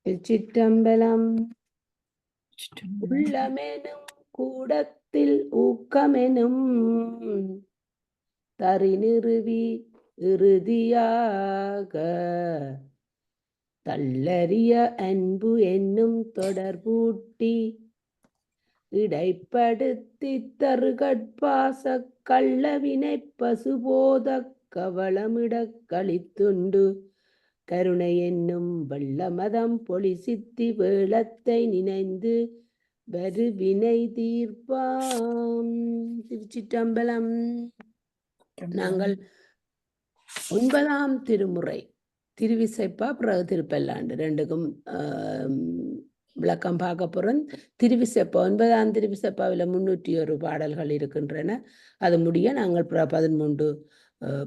திருச்சிற்றம்பலம். உள்ளமெனும் கூடத்தில் ஊக்கமெனும் தறிநிறுவி இறுதியாக தள்ளறிய அன்பு என்னும் தொடர்பூட்டி இடைப்படுத்தி தருகட்பாச கள்ளவினை பசுபோத கவளமிடக் கழித்துண்டு கருணை என்னும் வெள்ளமதம் பொலிசித்தி வேளத்தை நினைந்து வருவினை தீர்ப்பாம். திருச்சிற்றம்பலம். நாங்கள் 9ஆம் திருமுறை திருவிசைப்பா பிறகு திருப்பல்லாண்டு ரெண்டுக்கும் விளக்கம் பார்க்க போகிறோம். திருவிசைப்பா 9ஆம் திருவிசைப்பாவில் 301 பாடல்கள் இருக்கின்றன. அது முடிய நாங்கள் 13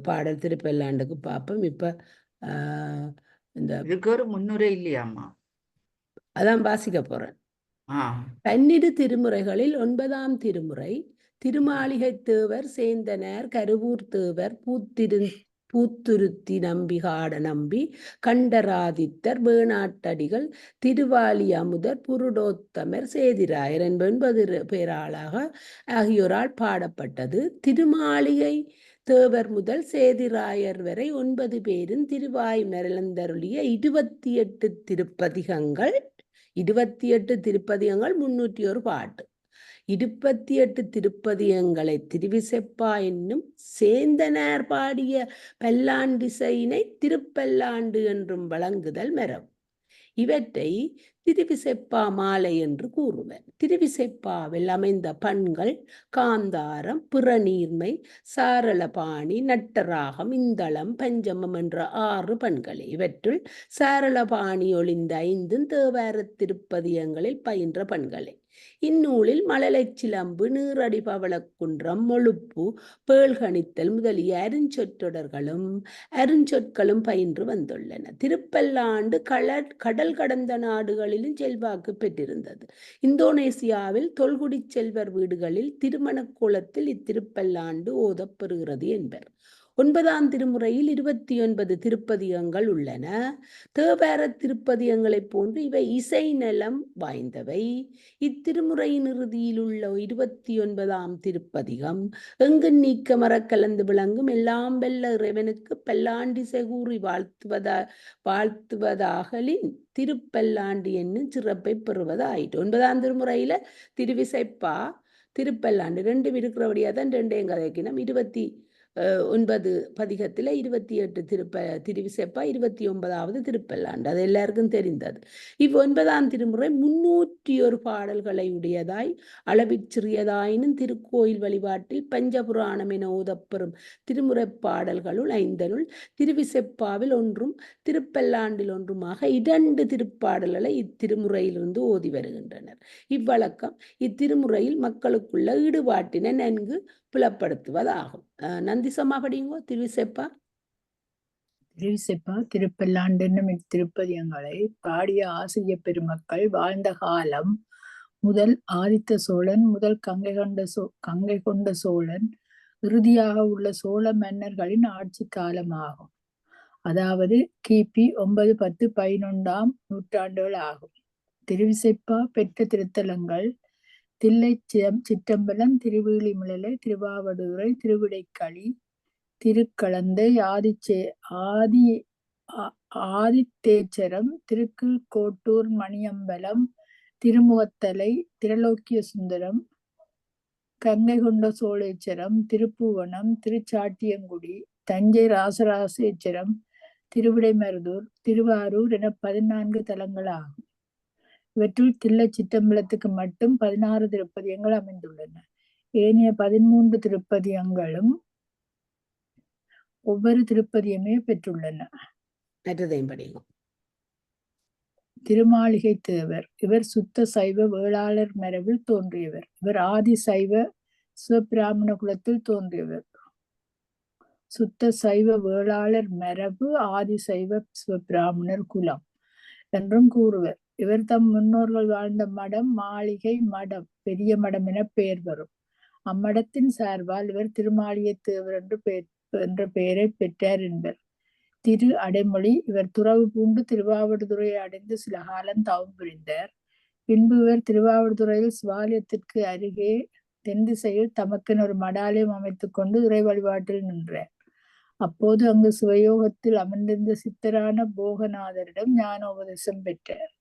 பாடல் திருப்பல்லாண்டுக்கு பார்ப்போம். இப்போ இந்த ஒரு முன்னுரை இல்லையாம்மா, அதான் வாசிக்க போறேன். 12 திருமுறைகளில் 9ஆம் திருமுறை திருமாளிகை தேவர் சேந்தனர் கருவூர் தேவர் பூத்துருத்தி நம்பிகாட நம்பி கண்டராதித்தர் வேணாட்டடிகள் திருவாலி அமுதர் புருடோத்தமர் சேதிராயர் என்பது பேராளாக ஆகியோரால் பாடப்பட்டது. திருமாளிகை தேவர் முதல் சேதிராயர் வரை 9 பேரும் திருவாய் மரளந்தருளிய 28 திருப்பதிகங்கள் 301 பாட்டு. 28 திருப்பதிகங்களை திருவிசைப்பா என்னும் சேந்தனார் பாடிய பல்லாண்டிசையினை திருப்பல்லாண்டு என்றும் வழங்குதல் மரபு. இவற்றை திருவிசைப்பா மாலை என்று கூறுவர். திருவிசைப்பாவில் அமைந்த பண்கள் காந்தாரம், பிறநீர்மை, சாரளபாணி, நட்டராகம், இந்தளம், பஞ்சமம் என்ற 6 பண்களே. இவற்றுள் சாரளபாணி ஒளிந்த 5 தேவார திருப்பதிகங்களில் பயின்ற பண்களே. இந்நூலில் மழலை சிலம்பு, நீரடி பவளக்குன்றம், மொழுப்பு, பேழ்கணித்தல் முதலிய அருஞ்சொற்களும் பயின்று வந்துள்ளன. திருப்பல்லாண்டு கடல் கடந்த நாடுகளிலும் செல்வாக்கு பெற்றிருந்தது. இந்தோனேசியாவில் தொல்குடி செல்வர் வீடுகளில் திருமண கோலத்தில் இத்திருப்பல்லாண்டு ஓதப்பெறுகிறது என்பர். 9ஆம் திருமுறையில் 29 திருப்பதிகங்கள் உள்ளன. தேவார திருப்பதிகங்களைப் போன்று இவை இசை நலம் வாய்ந்தவை. இத்திருமுறையின் இறுதியில் உள்ள 29ஆம் திருப்பதிகம் எங்கு நீக்க மரக்கலந்து விளங்கும் எல்லாம் வெல்ல இறைவனுக்கு பல்லாண்டிசை கூறி வாழ்த்துவதாகலின் திருப்பல்லாண்டு என்னும் சிறப்பை பெறுவதாயிற்று. 9ஆம் திருமுறையில திருவிசைப்பா திருப்பல்லாண்டு 2 இருக்கிறபடியா தான் 2 கதைக்கினம். 29 பதிகத்தில் 28 திருவிசைப்பா 29வது திருப்பல்லாண்டு. அது எல்லாருக்கும் தெரிந்தது. 9ஆம் திருமுறை 301 பாடல்களை உடையதாய் அளவிற்சிறியதாயினும் திருக்கோயில் வழிபாட்டில் பஞ்சபுராணம் என ஓதப்பெறும் திருமுறை பாடல்களுள் 5 திருவிசைப்பாவில் 1 திருப்பல்லாண்டில் 1 2 திருப்பாடல்களை இத்திருமுறையிலிருந்து ஓதி வருகின்றனர். இவ்வழக்கம் இத்திருமுறையில் மக்களுக்குள்ள ஈடுபாட்டினை நன்கு புலப்படுத்துவதாகும். நந்திசம்மா படிங்கோ. திருவிசைப்பா திருப்பல்லாண்டு என்னும் இத்திருப்பதிகங்களை பாடிய ஆசிரிய பெருமக்கள் வாழ்ந்த காலம் முதல் ஆதித்த சோழன் முதல் கங்கை கொண்ட சோழன் இறுதியாக உள்ள சோழ மன்னர்களின் ஆட்சி காலமாகும். அதாவது கிபி 9, 10, 11ஆம் நூற்றாண்டுகள் ஆகும். திருவிசைப்பா பெற்ற திருத்தலங்கள் தில்லை சிற்றம்பலம், திருவேலிமலை, திருவாவடுதுறை, திருவிடைக்களி, திருக்கலந்தை, ஆதித்தேச்சரம், திருக்கோட்டூர், மணியம்பலம், திருமுகத்தலை, திருலோக்கிய சுந்தரம், கங்கை கொண்ட சோழேச்சரம், திருப்புவனம், திருச்சாட்டியங்குடி, தஞ்சை ராசராசேச்சரம், திருவிடைமருதூர், திருவாரூர் என 14 தலங்களாகும். இவற்றுள் தில்லை சிற்றம்பலத்துக்கு மட்டும் 16 திருப்பதிகங்கள் அமைந்துள்ளன. ஏனைய 13 திருப்பதிகங்களும் ஒவ்வொரு திருப்பதியமே பெற்றுள்ளன. திருமாளிகை தேவர் இவர் சுத்த சைவ வேளாளர் மரபில் தோன்றியவர். இவர் ஆதி சைவ சிவபிராமண குலத்தில் தோன்றியவர். சுத்த சைவ வேளாளர் மரபு ஆதி சைவ சிவபிராமணர் குலம் என்றும் கூறுவர். இவர் தம் முன்னோர்கள் வாழ்ந்த மடம் மாளிகை மடம், பெரிய மடம் என பெயர் வரும். அம்மடத்தின் சார்பால் இவர் திருமாளிகை தேவர் என்ற பெயரை பெற்றார் என்பர். திரு அடைமொழி. இவர் துறவு பூண்டு திருவாவடுதுறையை அடைந்து சில காலம் தவம் புரிந்தார். பின்பு இவர் திருவாவடுதுறையில் சிவாலயத்திற்கு அருகே தென் திசையில் தமக்கென ஒரு மடாலயம் அமைத்துக் கொண்டு இறை வழிபாட்டில் நின்றார். அப்போது அங்கு சிவயோகத்தில் அமர்ந்திருந்த சித்தரான போகநாதரிடம் ஞானோபதேசம் பெற்றார்.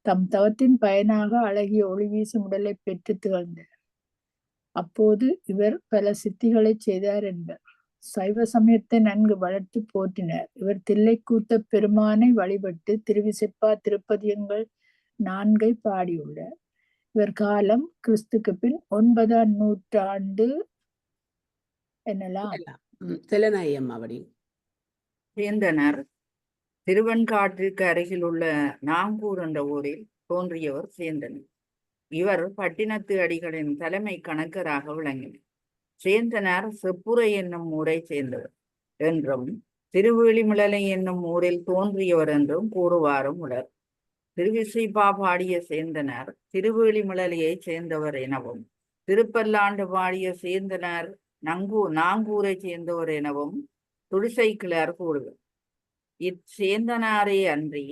தம் தவத்தின் பயனாக அழகிய ஒளி வீசும் உடலை பெற்று திகழ்ந்தார். அப்போது இவர் பல சித்திகளை செய்தார் என்பர். சைவ சமயத்தை நன்கு வளர்த்து போற்றினார். இவர் தில்லைக்கூத்த பெருமானை வழிபட்டு திருவிசைப்பா திருப்பதியங்கள் 4 பாடியுள்ளார். இவர் காலம் கிறிஸ்துக்கு பின் 9ஆம் நூற்றாண்டு என்னலாம். திலநாயகம் அவடி. சேந்தனார் திருவெண்காட்டிற்கு அருகில் உள்ள நாங்கூர் என்ற ஊரில் தோன்றியவர் சேந்தனர். இவர் பட்டினத்து அடிகளின் தலைமை கணக்கராக விளங்கினார். சேந்தனார் செப்புரை என்னும் ஊரை சேர்ந்தவர் என்றும் திருவேளிமிழலை என்னும் ஊரில் தோன்றியவர் என்றும் கூறுவாரும் உளர். திருவிசைப்பா பாடிய சேந்தனார் திருவேளிமிழலையை சேர்ந்தவர் எனவும், திருப்பல்லாண்டு பாடிய சேந்தனார் நாங்கூரை சேர்ந்தவர் எனவும் துடிசைக்கிழார் கூறுவர். இச்சேந்தனாரே அன்றி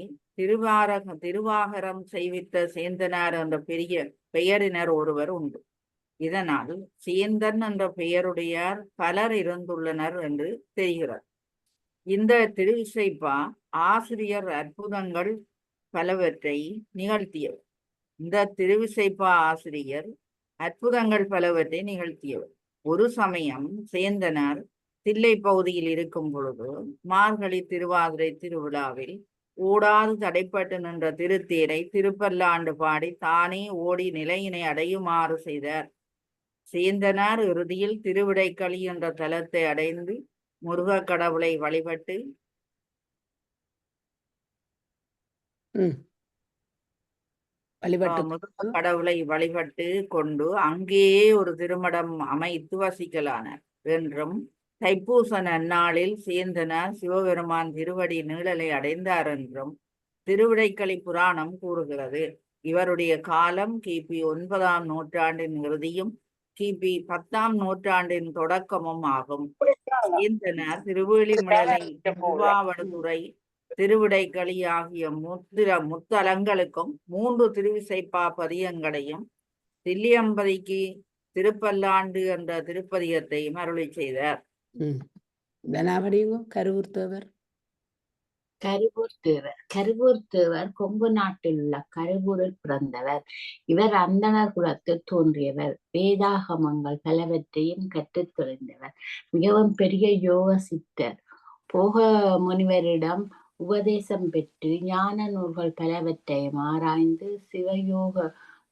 திருவாகரம் செய்வித்த சேந்தனார் என்ற பெரிய பெயரினர் ஒருவர் உண்டு. இதனால் சேந்தன் என்ற பெயருடையார் பலர் இருந்துள்ளனர் என்று தெரிகிறார். இந்த திருவிசைப்பா ஆசிரியர் அற்புதங்கள் பலவற்றை நிகழ்த்தியவர். ஒரு சமயம் சேந்தனார் தில்லை பகுதியில் இருக்கும் பொழுது மார்கழி திருவாதிரை திருவிழாவில் ஓடாது தடைப்பட்டு நின்ற திருத்தேரை திருப்பல்லாண்டு பாடி தானே ஓடி நிலையினை அடையுமாறு செய்தார். சேந்தனார் இறுதியில் திருவிடைக்களி என்ற தலத்தை அடைந்து முருகக் கடவுளை வழிபட்டு கடவுளை வழிபட்டு கொண்டு அங்கேயே ஒரு திருமடம் அமைத்து வசிக்கலானார் என்றும், தைப்பூச நன்னாளில் சேந்தனார் சிவபெருமான் திருவடி நீழலை அடைந்தார் என்றும் திருவிடைக்களி புராணம் கூறுகிறது. இவருடைய காலம் கிபி 9ஆம் நூற்றாண்டின் இறுதியும் கிபி 10ஆம் நூற்றாண்டின் தொடக்கமும் ஆகும். சேந்தனார் திருவேளிமிழலை, திருவாவடுதுறை, திருவிடைக்களி ஆகிய முத்தலங்களுக்கும் 3 திருவிசைப்பா பதியங்களையும் தில்லியம்பதிக்கு திருப்பல்லாண்டு என்ற திருப்பதியத்தையும் அருளி செய்தார். கருவூர் தேவர் கொங்கு நாட்டில் உள்ள கருவூரில் பிறந்தவர். இவர் அந்தணர் குலத்தில் தோன்றியவர். வேதாகமங்கள் பலவற்றையும் கற்றுத் தெளிந்தவர். மிகவும் பெரிய யோக சித்தர். போக முனிவரிடம் உபதேசம் பெற்று ஞான நூல்கள் பலவற்றையும் ஆராய்ந்து சிவயோக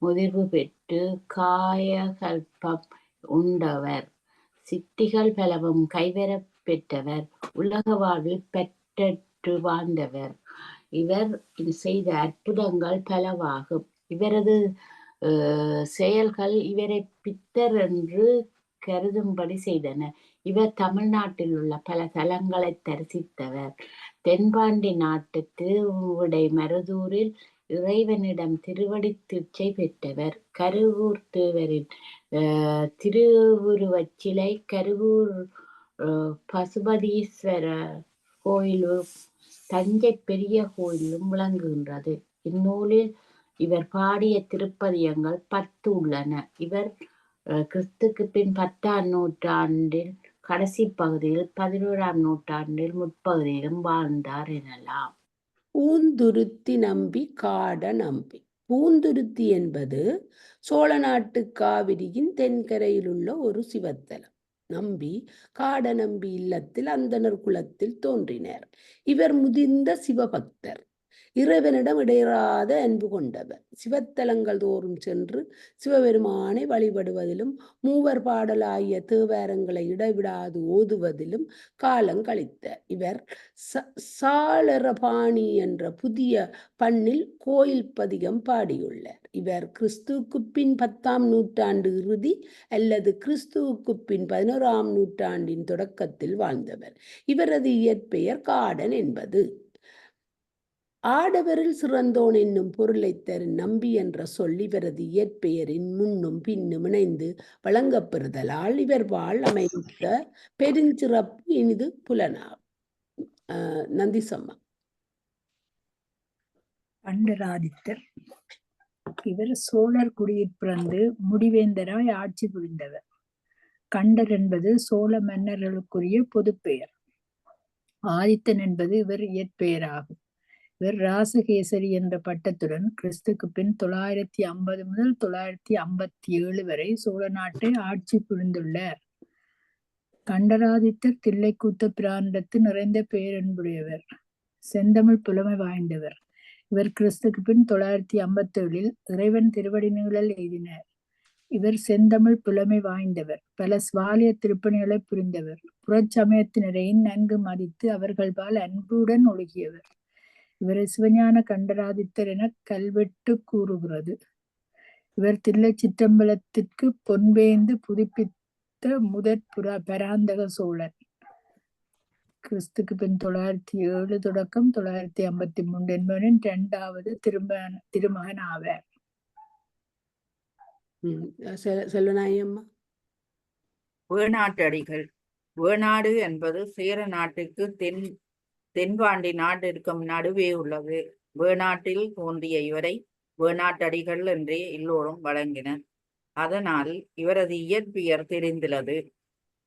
முதிர்வு பெற்று காயகல்பம் உண்டவர். சித்திகள் பலவும் கைவர பெற்றவர். உலக வாழ்வில் பெற்று வாழ்ந்தவர். இவர் செய்த அற்புதங்கள் பலவாகும். இவரது செயல்கள் இவரை பித்தர் என்று கருதும்படி செய்தன. இவர் தமிழ்நாட்டில் உள்ள பல தலங்களை தரிசித்தவர். தென்பாண்டி நாட்டு திருவிடை மருதூரில் இறைவனிடம் திருவடி தீட்சை பெற்றவர். கருவூர் தேவரின் திருவுருவச் சிலை கருவூர் பசுபதீஸ்வரர் கோயிலும் தஞ்சை பெரிய கோயிலும் விளங்குகின்றது. இந்நூலில் இவர் பாடிய திருப்பதியங்கள் 10 உள்ளன. இவர் கிறிஸ்துக்கு பின் 10ஆம் நூற்றாண்டில் கடைசி பகுதியில் 11ஆம் நூற்றாண்டில் முற்பகுதியிலும் வாழ்ந்தார் எனலாம். பூந்துருத்தி நம்பி காட நம்பி. பூந்துருத்தி என்பது சோழ நாட்டு காவிரியின் தென்கரையில் உள்ள ஒரு சிவத்தலம். நம்பி காட நம்பி இல்லத்தில் அந்தணர் குலத்தில் தோன்றினார். இவர் முதிர்ந்த சிவபக்தர். இறைவனிடம் இடையறாத அன்பு கொண்டவர். சிவத்தலங்கள் தோறும் சென்று சிவபெருமானை வழிபடுவதிலும் மூவர் பாடலாகிய தேவாரங்களை இடைவிடாது ஓதுவதிலும் காலம் கழித்தார். இவர் சாளரபாணி என்ற புதிய பண்ணில் கோயில் பதிகம் பாடியுள்ளார். இவர் கிறிஸ்துவுக்கு பின் 10ஆம் நூற்றாண்டு இறுதி அல்லது கிறிஸ்துவுக்கு பின் 11ஆம் நூற்றாண்டின் தொடக்கத்தில் வாழ்ந்தவர். இவரது இயற்பெயர் காடன் என்பது. ஆடவரில் சிறந்தோன் என்னும் பொருளை தரும் நம்பி என்ற சொல் இவரது இயற்பெயரின் முன்னும் பின்னும் இணைந்து வழங்கப்பெறுதலால் இவர் வாழ் அமைத்த பெருஞ்சிறப்பு இனிது புலனாகும். நந்திசம்மா. கண்டராதித்தர் இவர் சோழர் குடியில் பிறந்து முடிவேந்தராய் ஆட்சி புரிந்தவர். கண்டர் என்பது சோழ மன்னர்களுக்குரிய பொதுப்பெயர். ஆதித்தன் என்பது இவர் இயற்பெயராகும். இவர் ராசகேசரி என்ற பட்டத்துடன் கிறிஸ்துக்கு பின் 950 முதல் 957 வரை சோழ நாட்டை ஆட்சி புரிந்துள்ளார். கண்டராதித்தர் தில்லைக்கூத்த பிரானிடத்து நிறைந்த பேரன்புடையவர், செந்தமிழ் புலமை வாய்ந்தவர். இவர் கிறிஸ்துக்கு பின் 957 இறைவன் திருவடி நீழல் எய்தினார். இவர் செந்தமிழ் புலமை வாய்ந்தவர், பல சுவாலிய திருப்பணிகளை புரிந்தவர், புறச்சமயத்தினரையும் நன்கு மதித்து அவர்கள்பால் அன்புடன் ஒழுகியவர். இவரை சிவஞான கண்டராதித்தர் என கல்வெட்டு கூறுகிறது. இவர் தில்லை சிற்றம்பலத்திற்கு பொன்பேந்து புதுப்பித்த முதற் பராந்தக சோழன். கிறிஸ்துக்கு பின் 907 தொடக்கம் 953 என்பவரின் 2வது திருமகன் ஆவார். செல்வநாயகம்மா. வேணாட்டடிகள். வேணாடு என்பது சேர நாட்டுக்கு தென்பாண்டி நாட்டிற்கும் நடுவே உள்ளது. வேணாட்டில் தோன்றிய இவரை வேணாட்டடிகள் என்றே எல்லோரும் வழங்கினர். அதனால் இவரது இயற்பெயர் தெரிந்துள்ளது.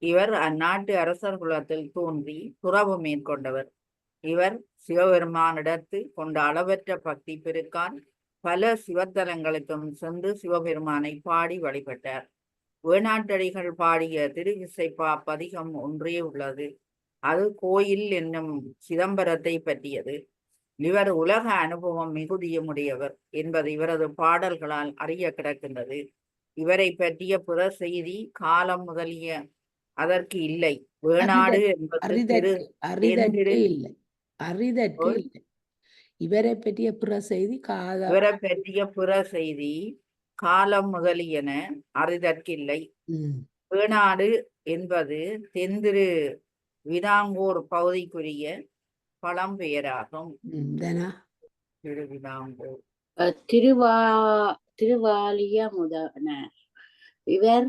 இவர் அந்நாட்டு அரசர் குலத்தில் தோன்றி துறவு மேற்கொண்டவர். இவர் சிவபெருமானிடத்து கொண்ட அளவற்ற பக்தி பெருக்கால் பல சிவத்தலங்களுக்கும் சென்று சிவபெருமானை பாடி வழிபட்டார். வேணாட்டடிகள் பாடிய திருவிசைப்பா பதிகம் ஒன்றே உள்ளது. அது கோயில் என்னும் சிதம்பரத்தை பற்றியது. இவர் உலக அனுபவம் மிகுதியுமுடையவர் என்பது இவரது பாடல்களால் அறிய கிடக்கின்றது. இவரை பற்றிய பிற செய்தி காலம் முதலிய அதற்கு இல்லை. வேணாடு என்பது இவரை பற்றிய பிற செய்தி இவரை பற்றிய பிற செய்தி காலம் முதலியன அறிதற்கில்லை. வேணாடு என்பது தென்திரு விதாங்கூர் பகுதிக்குரிய பழம்பெயராகும். திருவிதாங்கூர் திருவாலியமுதனார் இவர்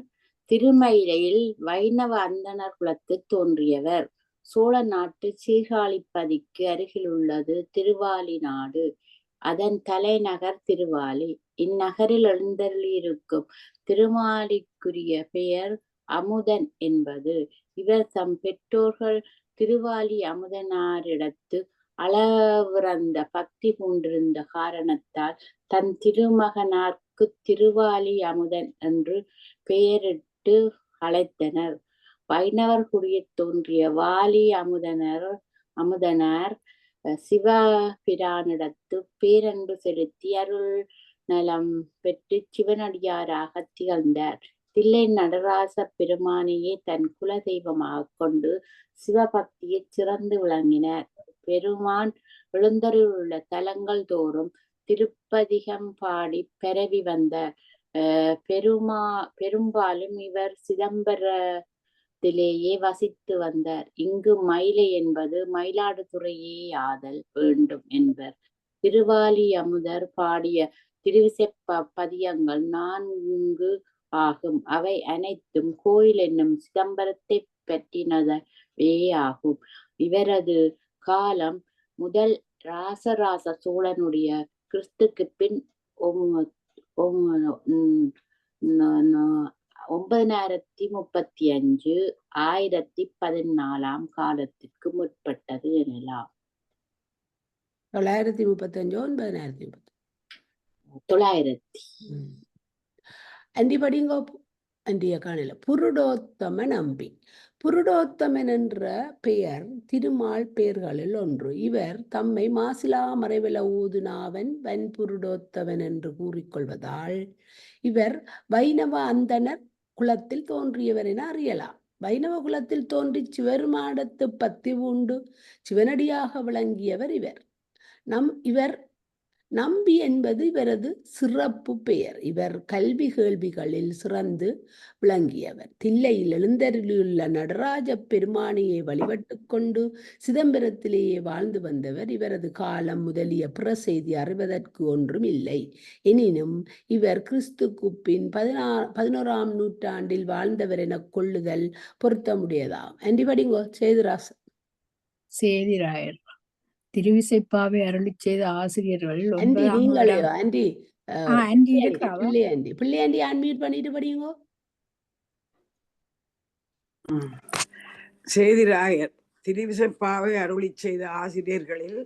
திருமயிலையில் வைணவ அந்தணர் குலத்து தோன்றியவர். சோழ நாட்டு சீர்காழிப்பதிக்கு அருகில் உள்ளது திருவாலி நாடு. அதன் தலைநகர் திருவாலி. இந்நகரில் எழுந்தருளியிருக்கும் திருமாலிக்குரிய பெயர் அமுதன் என்பது. இவர் தம் பெற்றோர்கள் திருவாலி அமுதனாரிடத்து அளவிறந்த பக்தி கொண்டிருந்த காரணத்தால் தன் திருமகனார்க்கு திருவாலி அமுதன் என்று பெயரிட்டு அழைத்தனர். வைணவர் குடியில் தோன்றிய வாலி அமுதனார் சிவபிரானிடத்து பேரன்பு செலுத்தி அருள் நலம் பெற்று சிவனடியாராக திகழ்ந்தார். தில்லை நடராச பெருமானையே தன் குல தெய்வமாக கொண்டு சிவபக்தியை சிறந்து விளங்கினார். பெருமான் எழுந்தருளுள்ள தலங்கள் தோறும் திருப்பதிகம் பாடி பரவி வந்த பெரும்பாலும் இவர் சிதம்பரத்திலேயே வசித்து வந்தார். இங்கு மயிலை என்பது மயிலாடுதுறையே ஆதல் வேண்டும் என்பர். திருவாலி அமுதர் பாடிய திருவிசைப்பதிகங்கள் 4 ஆகும். அவை அனைத்தும் கோயில் என்னும் சிதம்பரத்தை பற்றினதவே ஆகும். இவரது காலம் முதல் ராசராச சோழனுடைய கிறிஸ்துக்கு பின் 935 1014 காலத்திற்கு முற்பட்டது எனலாம். 935 900 அண்டிபடிங்கோ அண்டிய காணல. புருடோத்தம நம்பி. புருடோத்தமன் என்ற பெயர் திருமால் பெயர்களில் ஒன்று. இவர் தம்மை மாசிலா மறைவில ஊதுனாவன் வன் புருடோத்தவன் என்று கூறிக்கொள்வதால் இவர் வைணவ அந்தணர் குலத்தில் தோன்றியவர் என அறியலாம். வைணவ குலத்தில் தோன்றி சிவருமாடத்து பத்தி உண்டு சிவனடியாக விளங்கியவர் இவர். நம்பி என்பது இவரது சிறப்பு பெயர். இவர் கல்வி கேள்விகளில் சிறந்து விளங்கியவர். தில்லையில் எழுந்தருளியுள்ள நடராஜ பெருமானையை வழிபட்டு கொண்டு சிதம்பரத்திலேயே வாழ்ந்து வந்தவர். இவரது காலம் முதலிய பிற செய்தி அறிவதற்கு ஒன்றும் இல்லை. எனினும் இவர் கிறிஸ்துக்கு பின் 11ஆம் நூற்றாண்டில் வாழ்ந்தவர் என கொள்ளுதல் பொருத்தமுடையதாகும். அண்டிபடிங்கோ சேதுராசன். சேதிராயர். திருவிசைப்பாவை அருளிச் செய்த ஆசிரியர்கள் ஆண்டி 9ஆம் நீங்களே இடம். ஆண்டி ஆண்டி இருக்கிறாவா? பிள்ளை ஆண்டி அன்மியூட் பண்ணிட்டு படிங்க. சேதிராயர் திருவிசைப்பாவை அருளி செய்த ஆசிரியர்களில்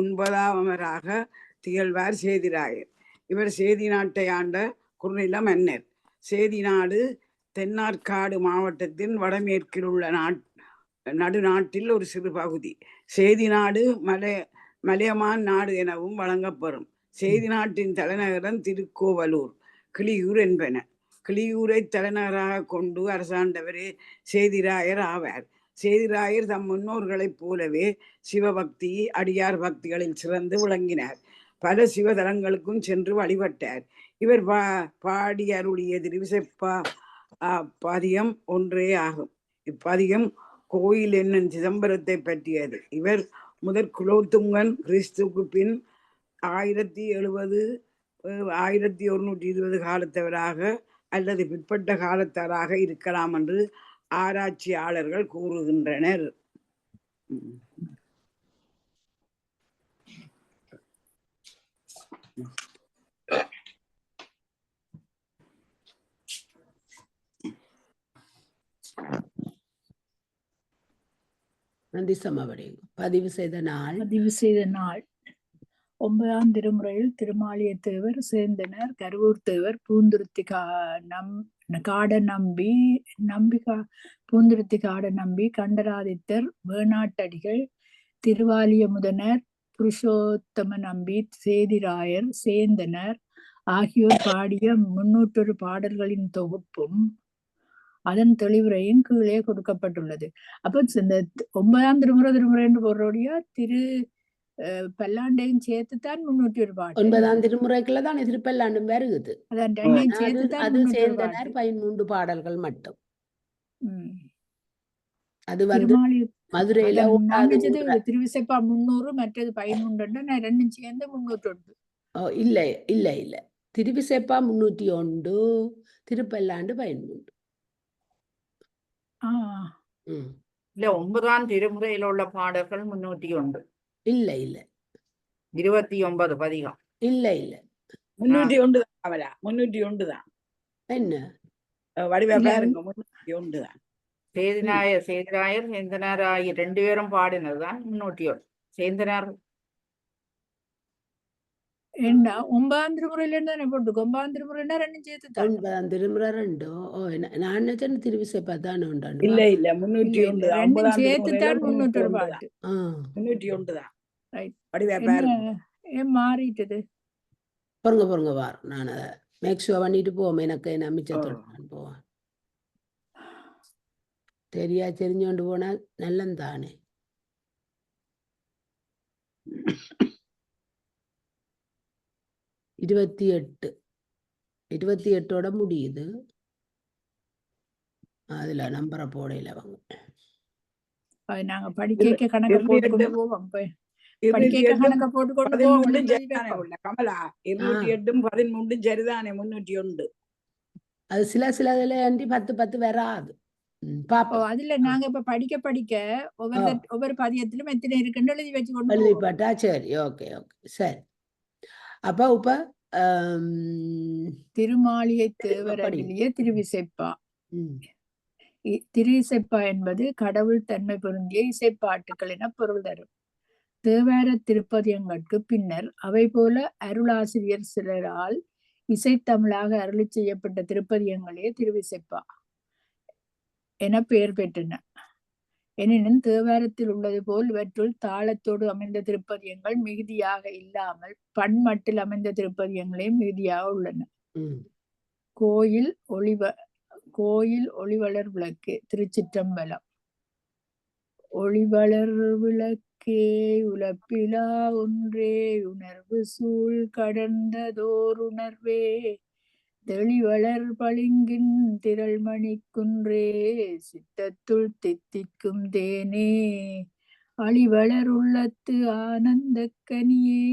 ஒன்பதாமவராக திகழ்வார் சேதிராயர். இவர் சேதி நாட்டை ஆண்ட குறுநில மன்னர். சேதி நாடு தென்னார்காடு மாவட்டத்தின் வடமேற்கில் உள்ள நடுநாட்டில் ஒரு சிறு பகுதி. சேதி நாடு மலையமான் நாடு எனவும் வழங்கப்பெறும். சேதி நாட்டின் தலைநகரம் திருக்கோவலூர், கிளியூர் என்பன. கிளியூரை தலைநகராக கொண்டு அரசாண்டவரே சேதிராயர் ஆவார். சேதிராயர் தம் முன்னோர்களைப் போலவே சிவபக்தி, அடியார் பக்திகளில் சிறந்து விளங்கினார். பல சிவதலங்களுக்கும் சென்று வழிபட்டார். இவர் பாடி அருளிய திருவிசைப்பா பதியம் ஒன்றே ஆகும். இப்பதியம் கோயில் என்னும் சிதம்பரத்தை பற்றியது. இவர் முதற் குலோத்துங்கன் கிறிஸ்துக்கு பின் 1120 காலத்தவராக அல்லது பிற்பட்ட காலத்தவராக இருக்கலாம் என்று ஆராய்ச்சியாளர்கள் கூறுகின்றனர். நன்றி சமாபடி. பதிவு செய்த நாள் 9ஆம் திருமுறையில் திருமாலிய தேவர், சேந்தனர், கருவூர் தேவர், பூந்துருத்தி காடநம்பி, கண்டராதித்தர், வேணாட்டடிகள், திருவாலிய முதனர், புருஷோத்தம நம்பி, சேதிராயர், சேந்தனர் ஆகியோர் பாடிய 301 பாடல்களின் தொகுப்பும் அதன் தெளிவுரையும் கீழே கொடுக்கப்பட்டுள்ளது. அப்ப இந்த 9ஆம் திருமுறை என்று போடுறோடைய திரு பல்லாண்டையும் சேர்த்துத்தான் 301 பாட்டு. 9ஆம் திருமுறைக்குள்ளதான் திருப்பல்லாண்டும் வருகுது. அதான் ரெண்டையும் சேர்த்துத்தான் அது சேந்தனர் 13 பாடல்கள் மட்டும். அது வந்து மதுரையில திருவிசைப்பா 300, மற்றது 13, நான் ரெண்டும் சேர்ந்து 301. இல்ல திருவிசைப்பா 301, திருப்பல்லாண்டு 13. இல்ல 9ஆம் திருமுறையில் உள்ள பாடல்கள் 301. இல்ல 29 பதிகம். இல்ல 301 தான். 301 தான். என்ன வடிவ பாருங்க, 301 தான். சேதிராயர் சேந்தனார் ஆகிய 2 பேரும் பாடினதுதான் 301. சேந்தனார் என்ன 9ஆம் திருமுறையில இருந்தானே போட்டு 9ஆம் திருமுறைன்னா ரெண்டும் சேர்த்து 9ஆம் திருமுறை 2. நான் நினைச்சேன் திருவிசைப்பா தானே உண்டாண்டு. இல்ல 301 ரெண்டும் சேர்த்துத்தான் 301 பாட்டு. 301 தான். ரைட். வடிவ பாருங்க. ஏன் மாறிட்டது? பொறுங்க வார். நான் அதை மேக் ஷுவர் பண்ணிட்டு போவோம். எனக்கு என்ன மிச்சத்தோடு நான் போவேன். தெரிஞ்சோண்டு போனா நல்லந்தானே. - 28 முடியுது. அதுல நம்பரை போடையில வாங்க. நாங்க படிக்க கணக்கு போட்டுக்கொண்டு போவோம். கமலா 208 13 சரிதானே 301. அது சில இதுல 10 வராது. அதுல நாங்க இப்ப படிக்க ஒவ்வொரு பதியத்திலும் எத்தனை இருக்குன்னு எழுதி வச்சுக்கொண்டு எழுதிப்பட்டா சரி. ஓகே சரி. அப்ப இப்ப திருமாலியை தேவர் அருளிய திருவிசைப்பா. திருவிசைப்பா என்பது கடவுள் தன்மை பொருந்திய இசைப்பாட்டுக்கள் என பொருள் தரும். தேவார திருப்பதியங்களுக்கு பின்னர் அவை போல அருளாசிரியர் சிலரால் இசைத்தமிழாக அருளி செய்யப்பட்ட திருப்பதியங்களே திருவிசைப்பா என பெயர் பெற்றன. எனினும் தேவாரத்தில் உள்ளது போல் இவற்றுள் தாளத்தோடு அமைந்த திருப்பதியங்கள் மிகுதியாக இல்லாமல் பண்மட்டில் அமைந்த திருப்பதியங்களே மிகுதியாக உள்ளன. கோயில் ஒளிவளர் விளக்கு. திருச்சிற்றம்பலம். ஒளிவளர் விளக்கே உலப்பிலா ஒன்றே, உணர்வு சூழ் கடந்ததோர் உணர்வே, தெளிவளர் பளிங்கின் திரள்மணி குன்றே, சித்தத்துள் தித்திக்கும் தேனே, அழிவளர் உள்ளத்து ஆனந்த கனியே,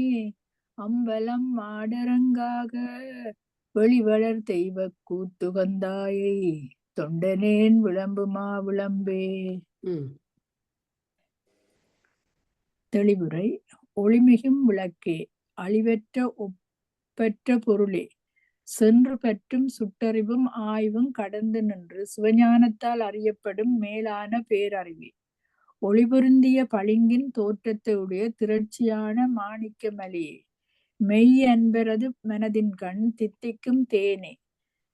அம்பலம் ஆடரங்காக வெளிவளர் தெய்வ கூத்துகந்தாயை, தொண்டனேன் விளம்புமா விளம்பே. தெளிவுரை. ஒளிமிகும் விளக்கே, அழிவற்ற ஒப்பற்ற பொருளே, சென்று பற்றும் சுட்டறிவும் ஆய்வும் கடந்து நின்று சிவஞானத்தால் அறியப்படும் மேலான பேரறிவே, ஒளிபொருந்திய பளிங்கின் தோற்றத்தை உடைய திரட்சியான மாணிக்க மலையே, மெய் அன்பரது மனதின் கண் தித்திக்கும் தேனே,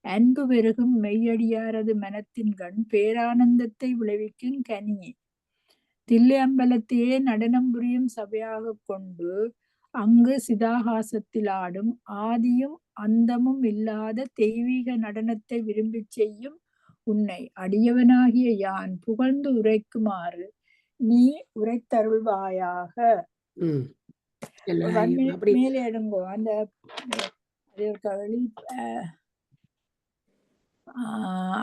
அன்பு பெருகும் மெய்யடியாரது மனத்தின் கண் பேரானந்தத்தை விளைவிக்கும் கனியே, தில்லை அம்பலத்தையே நடனம் புரியும் சபையாக கொண்டு அங்கு சிதாகாசத்தில் ஆடும் ஆதியும் அந்தமும் இல்லாத தெய்வீக நடனத்தை விரும்பி செய்யும் உன்னை அடியவனாகிய யான் புகழ்ந்து உரைக்குமாறு நீ உரைத்தருள்வாயாக. மேலே எடுங்கோ அந்த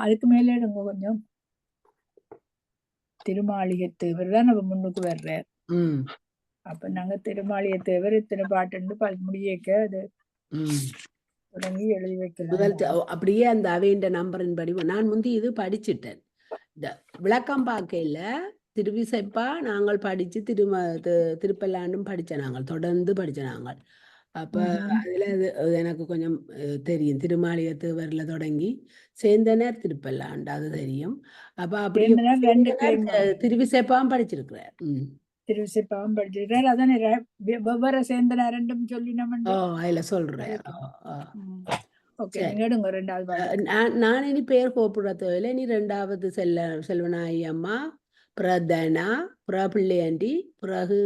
அதுக்கு மேலே எடுங்கோ கொஞ்சம். திருமாளிகை தேவர் தான் நம்ம முன்னுக்கு வர்றார். அப்ப நாங்க திருமாளிகை தேவர் இத்தனை பாட்டு முடியக்க அது தொடங்கி எழுதி வைக்கலாம். அப்படியே அந்த அவையின் நம்பரின் படி நான் முந்தி இது படிச்சுட்டேன். இந்த விளக்கம் பார்க்கல திருவிசைப்பா நாங்கள் படிச்சு திருப்பல்லாண்டும் படிச்ச நாங்கள் தொடர்ந்து படிச்ச நாங்கள். அப்ப அதுல எனக்கு கொஞ்சம் தெரியும். திருமாளிகை தேவர்ல தொடங்கி சேந்தனர் திருப்பல்லாண்டு அது தெரியும். அப்ப அப்படியே திருவிசைப்பாவும் படிச்சிருக்கிறார். திருவிசைப்பாவும் படிச்சிருக்கிறார். அதான் வெவ்வேறு சேந்தனர் ரெண்டும் சொல்லி நம்ம அதுல சொல்றேன். நான் இனி பேர் கூப்பிடுற தேவையில்லை. நீ ரெண்டாவது செல்வனாயி அம்மா, பிரதனா, பிள்ளையாண்டி, பிறகு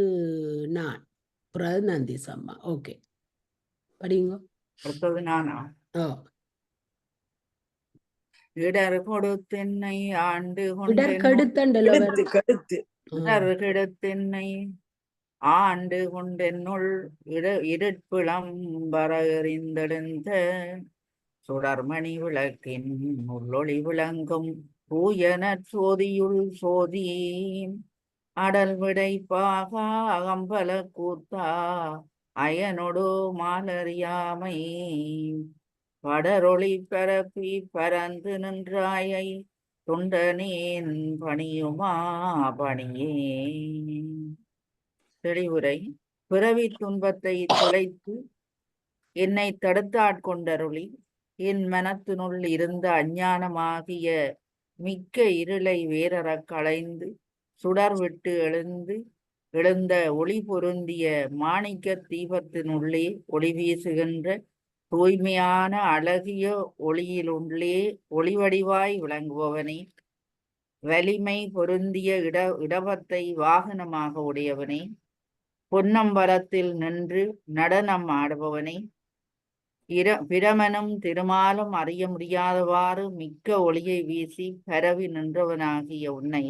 நான், பிறகு நந்தீஸ் அம்மா. ஓகே படிங்க. அடுத்தது நானா? இடர் கொடுத்தென்னை ஆண்டு கெடுத்தென்னை ஆண்டு கொண்டென்னுள் இருட்பிளம் வரறிந்தெடுந்த சுடர்மணி விளக்கின் உள்ளொளி விளங்கும் தூயனர் சோதியுள் சோதி அடல் விடைப்பாக அகம்பல கூத்தா அயனொடு மாலறியாமை படரொளி பரப்பி பரந்து நின்றாயை தொண்டனேன் பணியுமா பணியே. தெளிவுரை. பிறவி துன்பத்தை தொலைத்து என்னை தடுத்தாட்கொண்டருளி என் மனத்தினுள் இருந்த அஞ்ஞானமாகிய மிக்க இருளை வேறறக் களைந்து சுடர் விட்டு எழுந்த ஒளி பொருந்திய மாணிக்க தீபத்தினுள்ளே ஒளி வீசுகின்ற தூய்மையான அழகிய ஒளியிலுள்ளே ஒளிவடிவாய் விளங்குபவனே, வலிமை பொருந்திய இடபத்தை வாகனமாக உடையவனே, பொன்னம்பலத்தில் நின்று நடனம் ஆடுபவனே, பிரமனும் திருமாலும் அறிய முடியாதவாறு மிக்க ஒளியை வீசி பரவி நின்றவனாகிய உன்னை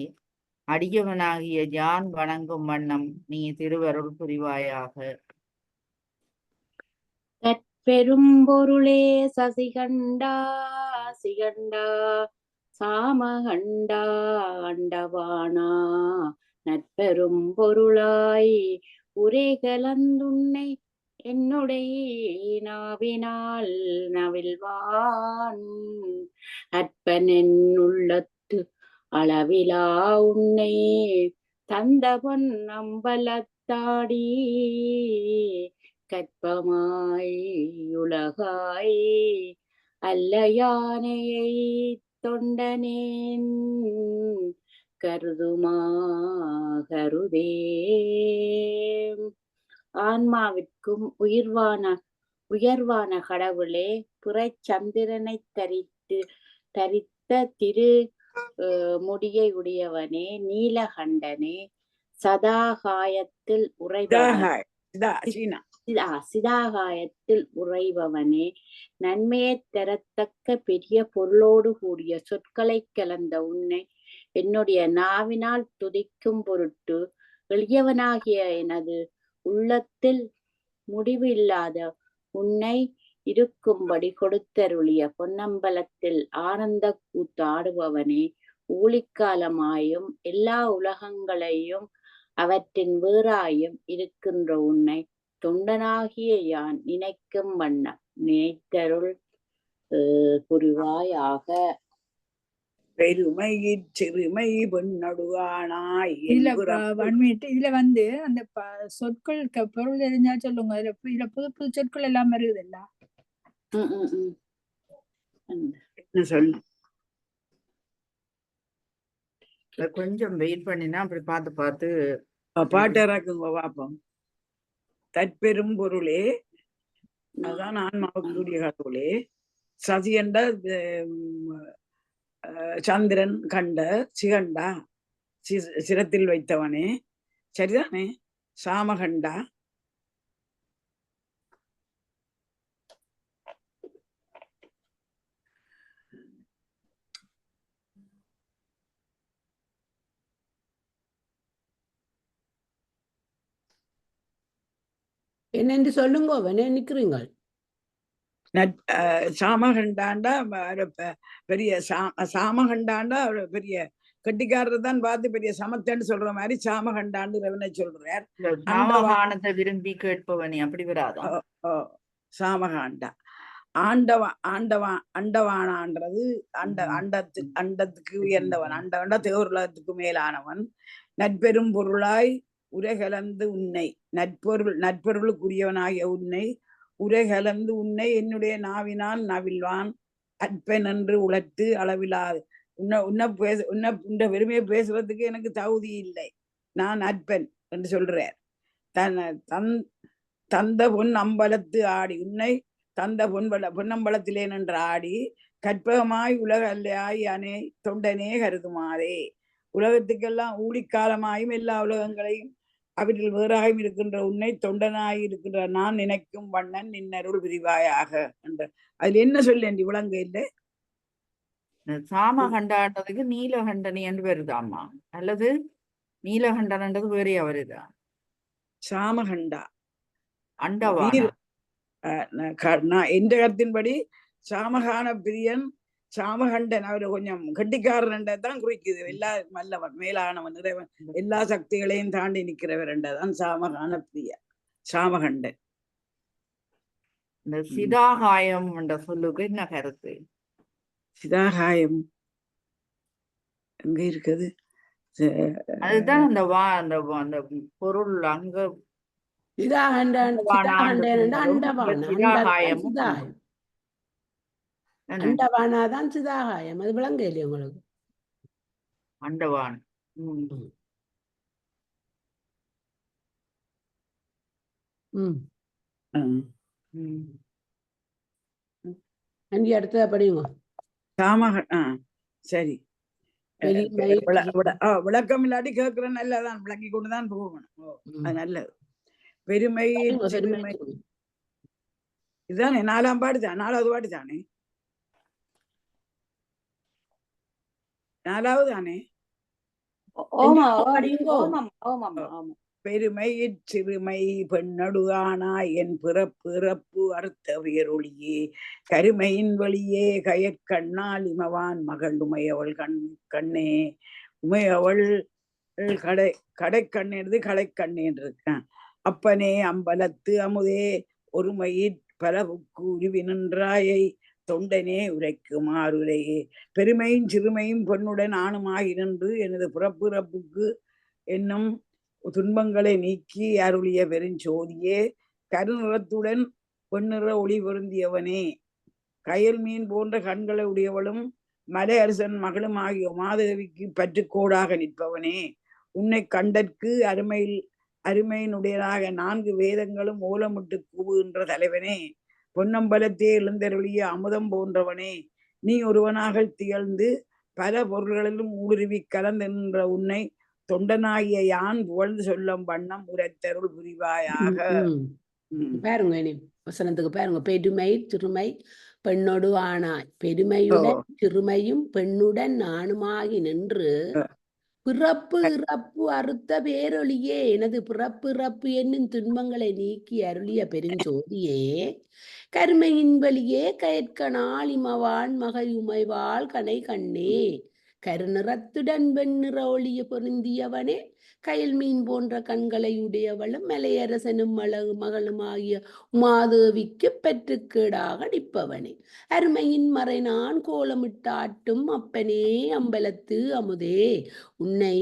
அடியவனாகிய யான் வணங்கும் வண்ணம் நீ திருவருள் புரிவாயாக. பெரும்பொருளே சசிகண்டா சிகண்டா சாமகண்டா அண்டவானா நற்பெரும் பொருளாய் உரை கலந்துன்னை என்னுடைய நாவினால் நவில்வான் அற்பனென் உள்ளத்து அளவிலா உன்னை தந்த பொன் அம்பலத்தாடி கற்பமாய் உலகாய் அல்ல யானையை தொண்டனேன் கருதுமா கருதே. ஆன்மாவிற்கும் உயர்வான கடவுளே, புறச்சந்திரனை தரித்த திரு முடியை உடையவனே, நீலகண்டனே, சதாகாயத்தில் சிதாகாயத்தில் உறைபவனே, நன்மையை தரத்தக்க பெரிய பொருளோடு கூடிய சொற்களை கலந்த உன்னை என்னுடைய நாவினால் துதிக்கும் பொருட்டு எளியவனாகிய எனது உள்ளத்தில் முடிவு இல்லாத உன்னை இருக்கும்படி கொடுத்தருளிய பொன்னம்பலத்தில் ஆனந்த கூத்தாடுபவனே, ஊழிக்காலமாயும் எல்லா உலகங்களையும் அவற்றின் வேறாயும் இருக்கின்ற உன்னை தொண்டனாகிய யான் நினைக்கும் வண்ணம் நினைத்தருள் புரிவாயாக. பெருமையிற் சிறுமை பெண்ணடுவானாய் இதுல என் பிறப்பு. 1 minute இதுல வந்து அந்த சொற்கள் பொருள் தெரிஞ்சா சொல்லுங்க. இதுல புது புது சொற்கள் எல்லாம் வருதுல்ல. என்ன சொல்லு? கொஞ்சம் வெயிட் பண்ணினா அப்படி பார்த்து பார்த்து பாட்டு இறக்குங்க பாப்போம். தற்பெரும் பொருளே, அதான் ஆன்மாவுக்குரிய கடவுளே, சதி என்ற சந்திரன் கண்ட சிகண்டா, சிரத்தில் வைத்தவனே, சரிதானே? சாமகண்டா, என்னென்று சொல்லுங்க, என்ன நிக்கிறீங்கள்? சாமகண்டாண்டா பெரிய சாமகண்டாண்டா பெரிய கட்டிக்காரர் தான் பார்த்து பெரிய சமத்தன்னு சொல்ற மாதிரி சாமகண்டாண்டு ரவனை சொல்றார். சாமகானத்தை விரும்பி கேட்பவனே, அப்படி வராதா? சாமகாண்டா அண்டவானான்றது அண்டத்துக்கு உயர்ந்தவன், அண்டவன்டா தேவருலகத்துக்கு மேலானவன். நட்பெரும் பொருளாய் உரைகலந்து உன்னை, நட்பொருளுக்குரியவனாகிய உன்னை உரைகலந்து உன்னை என்னுடைய நாவினால் நவில்வான் அற்பன் என்று உழைத்து அளவிலாது. உன்ன பெருமையை பேசுறதுக்கு எனக்கு தகுதி இல்லை, நான் அற்பன் என்று சொல்றார். தந்த பொன் அம்பலத்து ஆடி, உன்னை தந்த பொன்னம்பலத்திலே நின்று ஆடி கற்பகமாய் உலக அல்லையாய் அனே தொண்டனே கருதுமாறே. உலகத்துக்கெல்லாம் ஊழிக்காலமாயும் எல்லா உலகங்களையும் அவற்றில் வேறாகவும் இருக்கின்ற உன்னை தொண்டனாய் இருக்கின்ற நான் நினைக்கும் வண்ணன் நின்னருள் விரிவாயாக என்ற. அதுல என்ன சொல்லேன் விளங்க இல்லை? சாமகண்டான்றதுக்கு நீலகண்டனி என்று வருதாமா, அல்லது நீலகண்டன்ன்றது வேறையா வருதா? சாமகண்டா அண்டவானா? நான் எந்த கருத்தின்படி சாமகான பிரியன் சாமகண்டன் அவரு கொஞ்சம் கட்டிக்காரன் தான் குறிக்குது. எல்லா வல்லவன் மேலானவன் இறைவன் எல்லா சக்திகளையும் தாண்டி நிற்கிறவர் என்றதான் சாமகான பிரியா சாமகண்டன். இந்த சிதாகாயம் என்ற சொல்லுக்கு என்ன கருத்து? சிதாகாயம் எங்க இருக்குது? அதுதான் அந்த பொருள் அங்க அண்டவானாதான் சிதாகாயம். அது விளங்க இல்லையா உங்களுக்கு? அண்டவான் அங்கே அடுத்தது படிங்க. சரி, விளக்கம் இல்லாட்டி கேட்கிறேன், நல்லதான் விளக்கி கொண்டுதான் போகணும். அது நல்லது. பெருமை இதுதானே 4ஆம் பாடுதான், 4வது பாட்டு தானே, 4வது தானே. பெருமை சிறுமை பெண்ணடுகானாய் என் பிறப்பு அறுத்த உயரொளியே கருமையின் வழியே கயற்கண்ணால் இமவான் மகள் உமையவள் கண்ணே. உமையவள் கடைக்கண்ணு கடைக்கண்ணேன் இருக்கான். அப்பனே அம்பலத்து அமுதே ஒருமையிற் பலவுக்கு உருவி நின்றாயை தொண்டனே உரைக்குமாறுரையே. பெருமையும் சிறுமையும் பொன்னுடன் ஆணுமாகி நின்று எனது பிறப்புக்கு என்னும் துன்பங்களை நீக்கி அருளிய பெருஞ்சோதியே. கருநிறத்துடன் பொன்னிற ஒளி பொருந்தியவனே, கயல் மீன் போன்ற கண்களை உடையவளும் மலை அரசன் மகளும் ஆகிய மாதேவிக்கு பற்றுக்கோடாக நிற்பவனே. உன்னை கண்டற்கு அருமையினுடையதாக 4 வேதங்களும் ஓலமிட்டு கூவுகின்ற தலைவனே. பொன்னம்பலத்தே எழுந்தருளிய அமுதம் போன்றவனே, நீ ஒருவனாக திகழ்ந்து பல பொருள்களிலும் ஊடுருவி கலந்தென்ற உன்னை தொண்டனாகிய யான் புகழ்ந்து சொல்லும் வண்ணம் உரைத்தருள் புரிவாயாக. பாருங்க வசனத்துக்கு பாருங்க. பெருமை சிறுமை பெண்ணோடு ஆனாய், பெருமையுடன் சிறுமையும் பெண்ணுடன் நானுமாகி நின்று பிறப்பு இறப்பு அறுத்த பேரொழியே. எனது பிறப்பு இறப்பு என்னும் துன்பங்களை நீக்கி அருளிய பெருஞ்சோதியே. கருமையின் வழியே கயற்கனால் இமவான் மகை உமைவாள் கனை கண்ணே. கருநிறத்துடன் வெண்ணிற ஒளிய பொருந்தியவனே. கயல் மீன் போன்ற கண்களை உடையவளும் மலையரசனும் மகளும் ஆகிய உமாதேவிக்கு பெற்றுக்கேடாக நிற்பவனே. அருமையின் மறை நான் கோலமிட்டாட்டும் அப்பனே அம்பலத்து அமுதே. உன்னை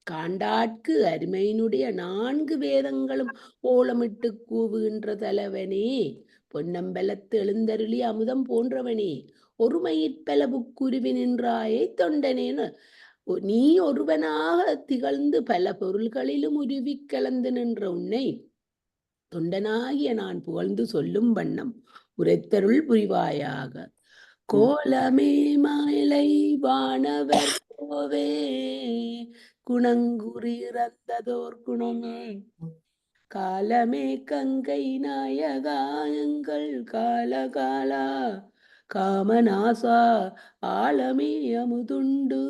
காண்டாட்கு அருமையினுடைய 4 வேதங்களும் கோலமிட்டு கூவுகின்ற தலைவனே. பொன்னம்பலத்து எழுந்தருளி அமுதம் போன்றவனே. ஒருமையிற்பல புக்குருவி நின்றாயே தொண்டனேன்னு நீ ஒருவனாக திகழ்ந்து பல பொருள்களிலும் உருவி கலந்து நின்ற உன்னை தொண்டனாகிய நான் புகழ்ந்து சொல்லும் வண்ணம் உரைத்தருள் புரிவாயாக. கோலமே மலை வானவர் கோவே குணங்குறந்ததோர் குணமே. காலமே கங்கை நாயகாயங்கள் காலகாலா காமநாசா ஆலமே அமுதுண்டு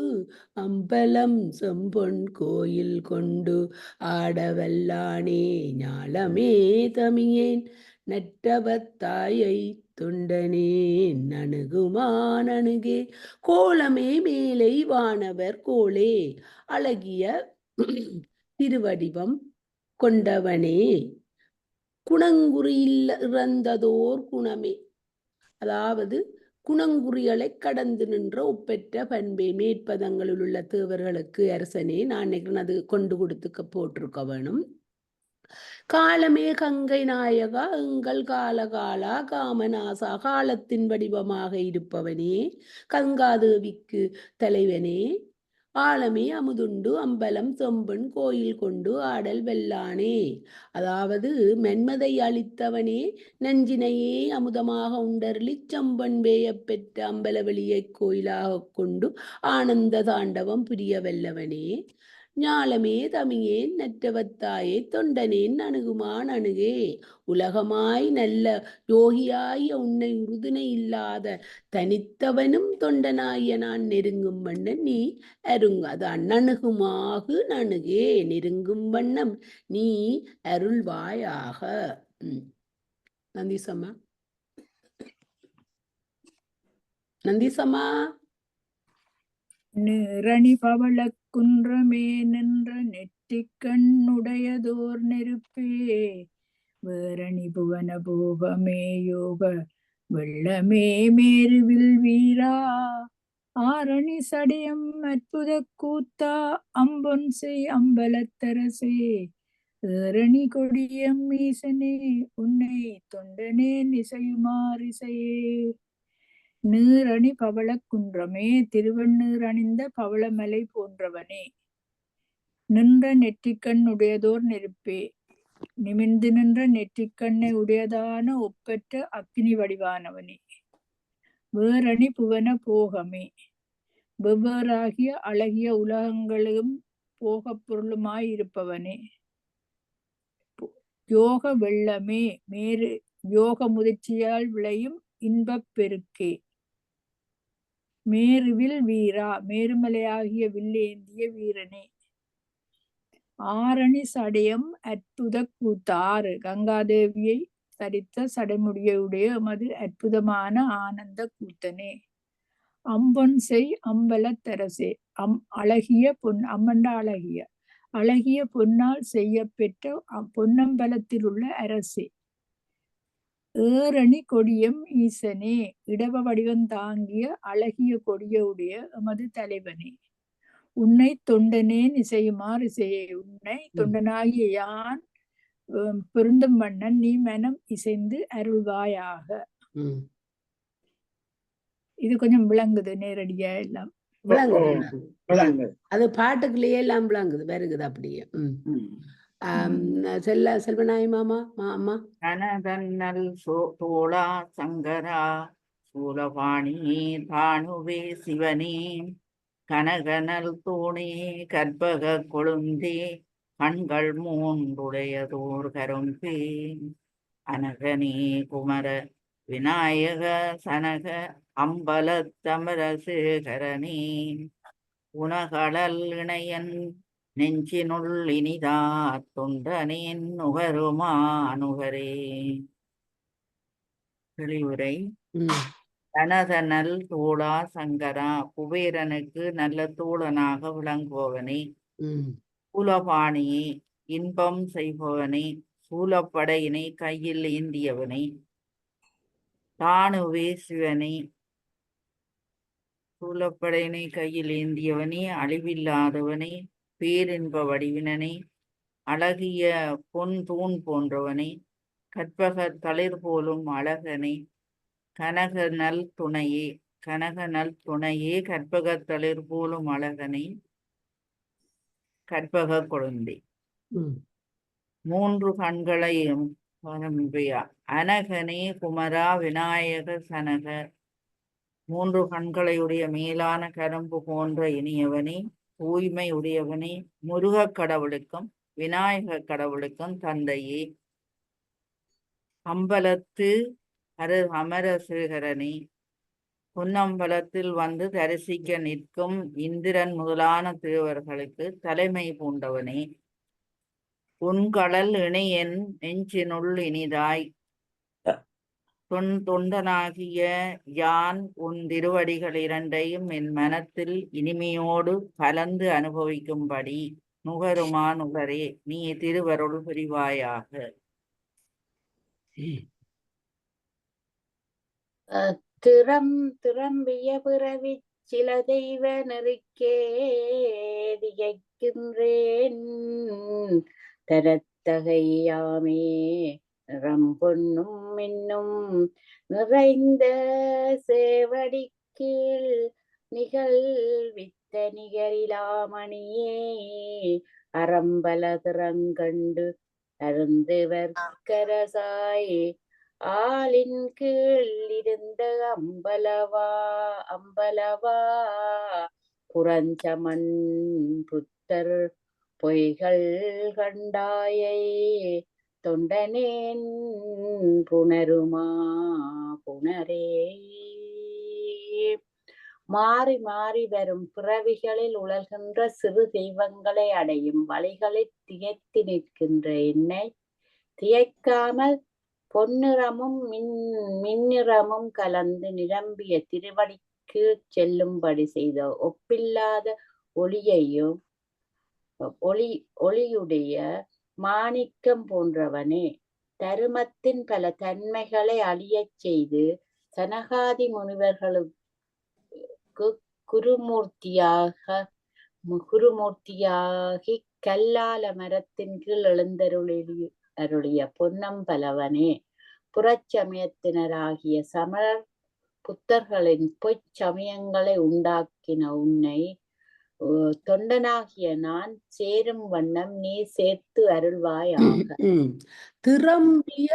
அம்பலம் செம்பொன் கோயில் கொண்டு ஆடவல்லானே. ஞாலமே தமியேன் நற்றவத்தாயை தொண்டனேன் அணுகுமான் அணுகே. கோலமே மேலை வானவர் கோலே அழகிய திருவடிவம் கொண்டவனே. குணங்குறியில் இறந்ததோர் குணமே, அதாவது குணங்குறிகளை கடந்து நின்ற ஒப்பற்ற பண்பே. மேற்பதங்களில் உள்ள தேவர்களுக்கு அரசனே, நான் நினைக்கிறேன் அது கொண்டு கொடுத்துக்க போட்டிருக்க வேணும். காலமே கங்கை நாயகா எங்கள் காலகாலா காமநாசா காலத்தின் வடிவமாக இருப்பவனே. கங்காதேவிக்கு தலைவனே. ஆலமே அமுதுண்டு அம்பலம் செம்பன் கோயில் கொண்டு ஆடல் வெல்லானே. அதாவது மென்மதை அளித்தவனே, நஞ்சினையே அமுதமாக உண்டர்லிச் செம்பன் வேயப் பெற்ற அம்பல வெளியை கோயிலாக கொண்டு ஆனந்த தாண்டவம் புரிய வல்லவனே. ஞாலமே தமியேன் நற்றவத்தாயே தொண்டனேன் அணுகுமான் அணுகே. உலகமாய் நல்ல யோகியாய உன்னை உறுதுணை இல்லாத தனித்தவனும் தொண்டனாய நான் நெருங்கும் வண்ணம் நீ அது அண்ணணுகுமாகு நணுகே. நெருங்கும் வண்ணம் நீ அருள்வாயாக. நந்திசம்மா, நந்திசம்மா. நிரணி பவள குன்றமே நின்ற நெற்றிக்கண்ணுடையதோர் நெருப்பே. வேரணி புவன போகமே யோக வெள்ளமே மேருவில் வீரா. ஆரணி சடையம் அற்புத கூத்தா அம்பொன் செய் அம்பலத்தரசே. ஏரணி கொடியம் ஈசனே உன்னை தொண்டனே நிசையுமாறிசையே. நீரணி பவள குன்றமே திருவண்ணீர் அணிந்த பவளமலை போன்றவனே. நின்ற நெற்றிக்கண் உடையதோர் நெருப்பே. நிமிர்ந்து நின்ற நெற்றிக்கண்ணை உடையதான ஒப்பற்ற அக்னி வடிவானவனே. வேரணி புவன போகமே வெவ்வேறாகிய அழகிய உலகங்களும் போகப் பொருளுமாயிருப்பவனே. யோக வெள்ளமே மேரு யோக முதிர்ச்சியால் விளையும் இன்பப் பெருக்கே. மேருவில் வீரா மேருமலையாகிய வில்லேந்திய வீரனே. ஆரணி சடையம் அற்புத கூத்தாறு கங்காதேவியை தரித்த சடைமுடியுடைய எமது அற்புதமான ஆனந்த கூத்தனே. அம்பொன் செய் அம்பலத்தரசே அழகிய பொன் அம்மண்ட அழகிய பொன்னால் செய்ய பெற்ற பொன்னம்பலத்தில் உள்ள அரசே. ஏரணி கொடியம் ஈசனே இடவ வடிவம் தாங்கிய அழகிய கொடியுடைய எமது தலைவனே. உன்னை தொண்டனேன் இசையுமாறு இசையே. உன்னை தொண்டனாகிய யான் பொருந்தும் வண்ணன் நீ மனம் இசைந்து அருள்வாயாக. இது கொஞ்சம் விளங்குது நேரடியா எல்லாம் விளங்குது. அது பாட்டுக்குள்ளேயே எல்லாம் விளங்குது வருகுது அப்படியே. செல்வநாய் மாமா அம்மா. கனதன்னல் தோளா சங்கரா சூலபாணி தானுவே சிவனே. கனகனல் தூணே கற்பக கொழுந்தே கண்கள் மூன்றுடையதோர் கரும்பே. அனகனே குமர விநாயக சனக அம்பலத்தமரசேகரனே. உனகடல் இணையன் நெஞ்சினுள் இனிதா தொண்டனேன் நுகருமா நுகரே. தெளிவுரை. கனதனல் தோளா சங்கரா குபேரனுக்கு நல்ல தோழனாக விளங்குபவனே. சூலபாணியே, இன்பம் செய்பவனே, சூலப்படையினை கையில் ஏந்தியவனே, தானுவே சிவனே, சூலப்படையினை கையில் ஏந்தியவனே, அழிவில்லாதவனே, பேரின்ப வடிவினனே, அழகிய பொன் தூண் போன்றவனே, கற்பக தளிர் போலும் அழகனே, கனக நல் துணையே, கனக நல் துணையே, கற்பக தளிர் போலும் அழகனே, கற்பக கொழுந்தே. ம். மூன்று கண்களையும் அனகனே, குமரா, விநாயக சனக, மூன்று கண்களையுடைய மேலான கரும்பு போன்ற இனியவனே, தூய்மை உடையவனே, முருகக் கடவுளுக்கும் விநாயக கடவுளுக்கும் தந்தையே, அம்பலத்து அமரசேகரனே, பொன்னம்பலத்தில் வந்து தரிசிக்க நிற்கும் இந்திரன் முதலான தேவர்களுக்கு தலைமை பூண்டவனே, உன்கடல் இணையன் நெஞ்சினுள் இனிதாய், தொண்டனாகிய யான் உன் திருவடிகள் இரண்டையும் என் மனத்தில் இனிமையோடு கலந்து அனுபவிக்கும்படி நுகருமா நுகரே, நீ திருவருள் புரிவாயாக. திறம்பிய பிறவி சில தெய்வ நெறிக்கே திகைக்கின்றேன், தரத்தகையாமே நிறம்பொன்னும் மின்னும் நிறைந்த சேவடி கீழ் நிகழ்வித்த நிகரிலாமணியே, அறம்பல திறங்கண்டு அருந்துவர்க்கரசாய் ஆளின் கீழ் இருந்த அம்பலவா புறஞ்சமன் புத்தர் பொய்கள் கண்டாயை, தொண்டனேன் புணருமா புணரே. மாறி மாறி வரும் பிறவிகளில் உழல்கின்ற சிறு தெய்வங்களை அடையும் வழிகளில் திகைத்து நிற்கின்ற என்னை திகைக்காமல் பொன்னிறமும் மின்னிறமும் கலந்து நிரம்பிய திருவடிக்கு செல்லும்படி செய்த ஒப்பில்லாத ஒளியுடைய மாணிக்கம் போன்றவனே, தருமத்தின் பல தன்மைகளை அழியச் செய்து சனகாதி முனிவர்களுக்கு குருமூர்த்தியாகி கல்லால மரத்தின் கீழ் எழுந்தருளிய பொன்னம்பலவனே, புறச்சமயத்தினராகிய சமணர் புத்தர்களின் பொய்ச் சமயங்களை உண்டாக்கின உன்னை தொண்டனாகிய நான் சேரும் வண்ணம் நீ சேர்த்து அருள்வாயாக. திறம்பிய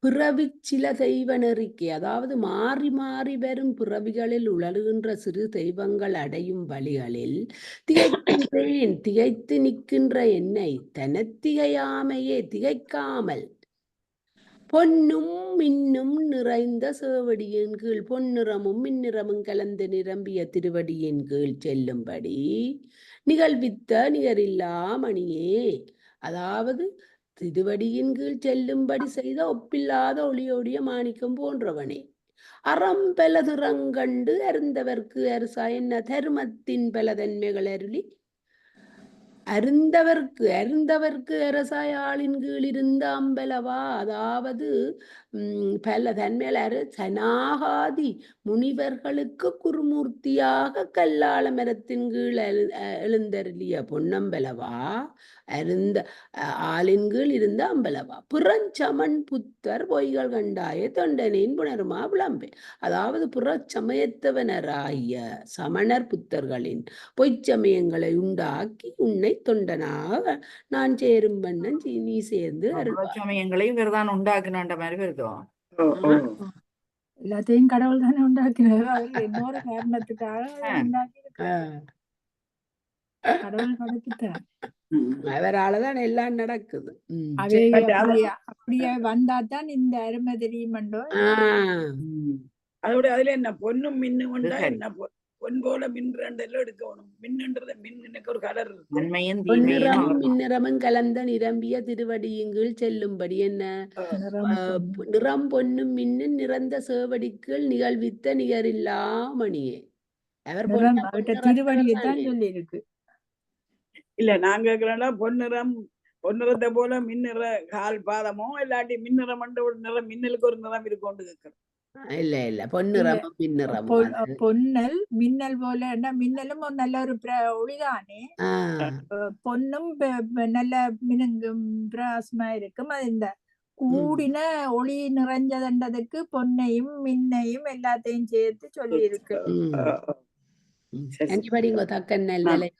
பிறவி சில தெய்வ நெறிக்கே, அதாவது மாறி மாறி வரும் பிறவிகளில் உழலுகின்ற சிறு தெய்வங்கள் அடையும் வழிகளில் திகைக்கின்றேன், திகைத்து நிற்கின்ற என்னை தனத்திகையாமையே திகைக்காமல் பொன்னும் மின்னும் நிறைந்த சேவடியின் கீழ், பொன்னிறமும் மின்னிறமும் கலந்து நிரம்பிய திருவடியின் கீழ் செல்லும்படி நிகழ்வித்த நிகரில்லா மணியே, அதாவது திருவடியின் கீழ் செல்லும்படி செய்த ஒப்பில்லாத ஒளியோடிய மாணிக்கம் போன்றவனே, அறம்பல திறங்கண்டு அருந்தவர்க்கு அரசா, என்ன தருமத்தின் பல தன்மைகள் அருளி அருந்தவர்க்கு அரசாய் ஆளின் கீழ் இருந்த அம்பலவா, அதாவது பல தன்மையாளர் சனாகாதி முனிவர்களுக்கு குருமூர்த்தியாக கல்லால மரத்தின் கீழ் எழுந்தருளிய பொன்னம்பலவா, ஆளின் கீழ் இருந்த அம்பலவா, புறஞ்சமன் புத்தர் பொய்கள் கண்டாய தொண்டனின் புணருமா விளம்பே, அதாவது புறச்சமயத்தவனராகிய சமணர் புத்தர்களின் பொய்ச்சமயங்களை உண்டாக்கி உன்னை தொண்டனாக நான் சேரும் வண்ணம் நீ சேர்ந்து சமயங்களையும் இவர்தான் உண்டாக்குனான்ற மாதிரி வருதோ. எல்லாத்தையும் கடவுள் தானே உண்டாக்கினார், அவர் இன்னொரு காரணத்துக்காக உண்டாக்கி கடவுள் படைத்துட்டார், அவராலதான் எல்லாம் நடக்குது. அப்படியே வந்தாதான் இந்த அருமை தெரியுமண்டோ. அதோட அதுல என்ன பொன்னும் மின்னும் உண்டா, என்ன பொன் போல மின்னுன்றதெல்லாம் எடுக்கணும். மின்னுன்றது மின்னுக்கு ஒரு கலர் இருக்கு. மின்னிறமும் கலந்த நிரம்பிய திருவடியுங்கள் செல்லும்படி என்ன நிறம் பொன்னும் மின்னும் நிறந்த சேவடிக்குள் நிகழ்வித்த நிகரில்லா மணியே, அவர் திருவடியைத்தான் சொல்லி இருக்கு. இல்ல நான் கேக்குறேன்னா பொன்னிறத்தை போல மின்னிற கால் பாதமோ இல்லாட்டி மின்னிறம் ஒரு நிறம் மின்னலுக்கு ஒரு நிறம் இருக்கும்னு கேக்குறேன். இல்ல இல்ல இல்ல பொன்னிறமும் பின்னிறமும் அது பொன்னல் மின்னல் போல மின்னலும் ஒரு நல்ல ஒரு ஒளிதானே. பொன்னும் நல்ல மினுங்கும் பிரகாசமா இருக்கும். அது இந்த கூடின ஒளி நிறைஞ்சதுன்றதுக்கு பொன்னையும் மின்னையும் எல்லாத்தையும் சேர்த்து சொல்லி இருக்கு. படிங்க தக்கன் நெல்லை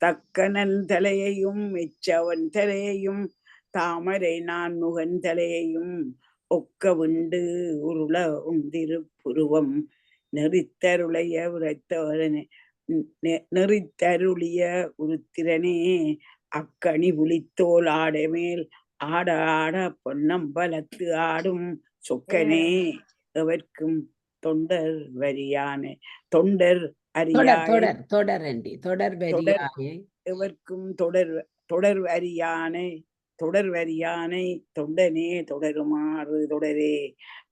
தக்கனன் தலையையும் மெச்சவன் தலையையும் தாமரை நான் முகன் தலையையும் ஒக்க விண்டு உருள உந்திருப்புருவம் நெறித்தருளைய உரைத்தவரனே நெறித்தருளிய உருத்திரனே அக்கணி புலித்தோல் ஆடைமேல் ஆட ஆட பொன்னம்பலத்து ஆடும் சொக்கனே எவர்க்கும் தொண்டர் வரியானே தொண்டர் எவர்க்கும் தொடர் வரியானை தொண்டனே தொடருமாறு தொடரே.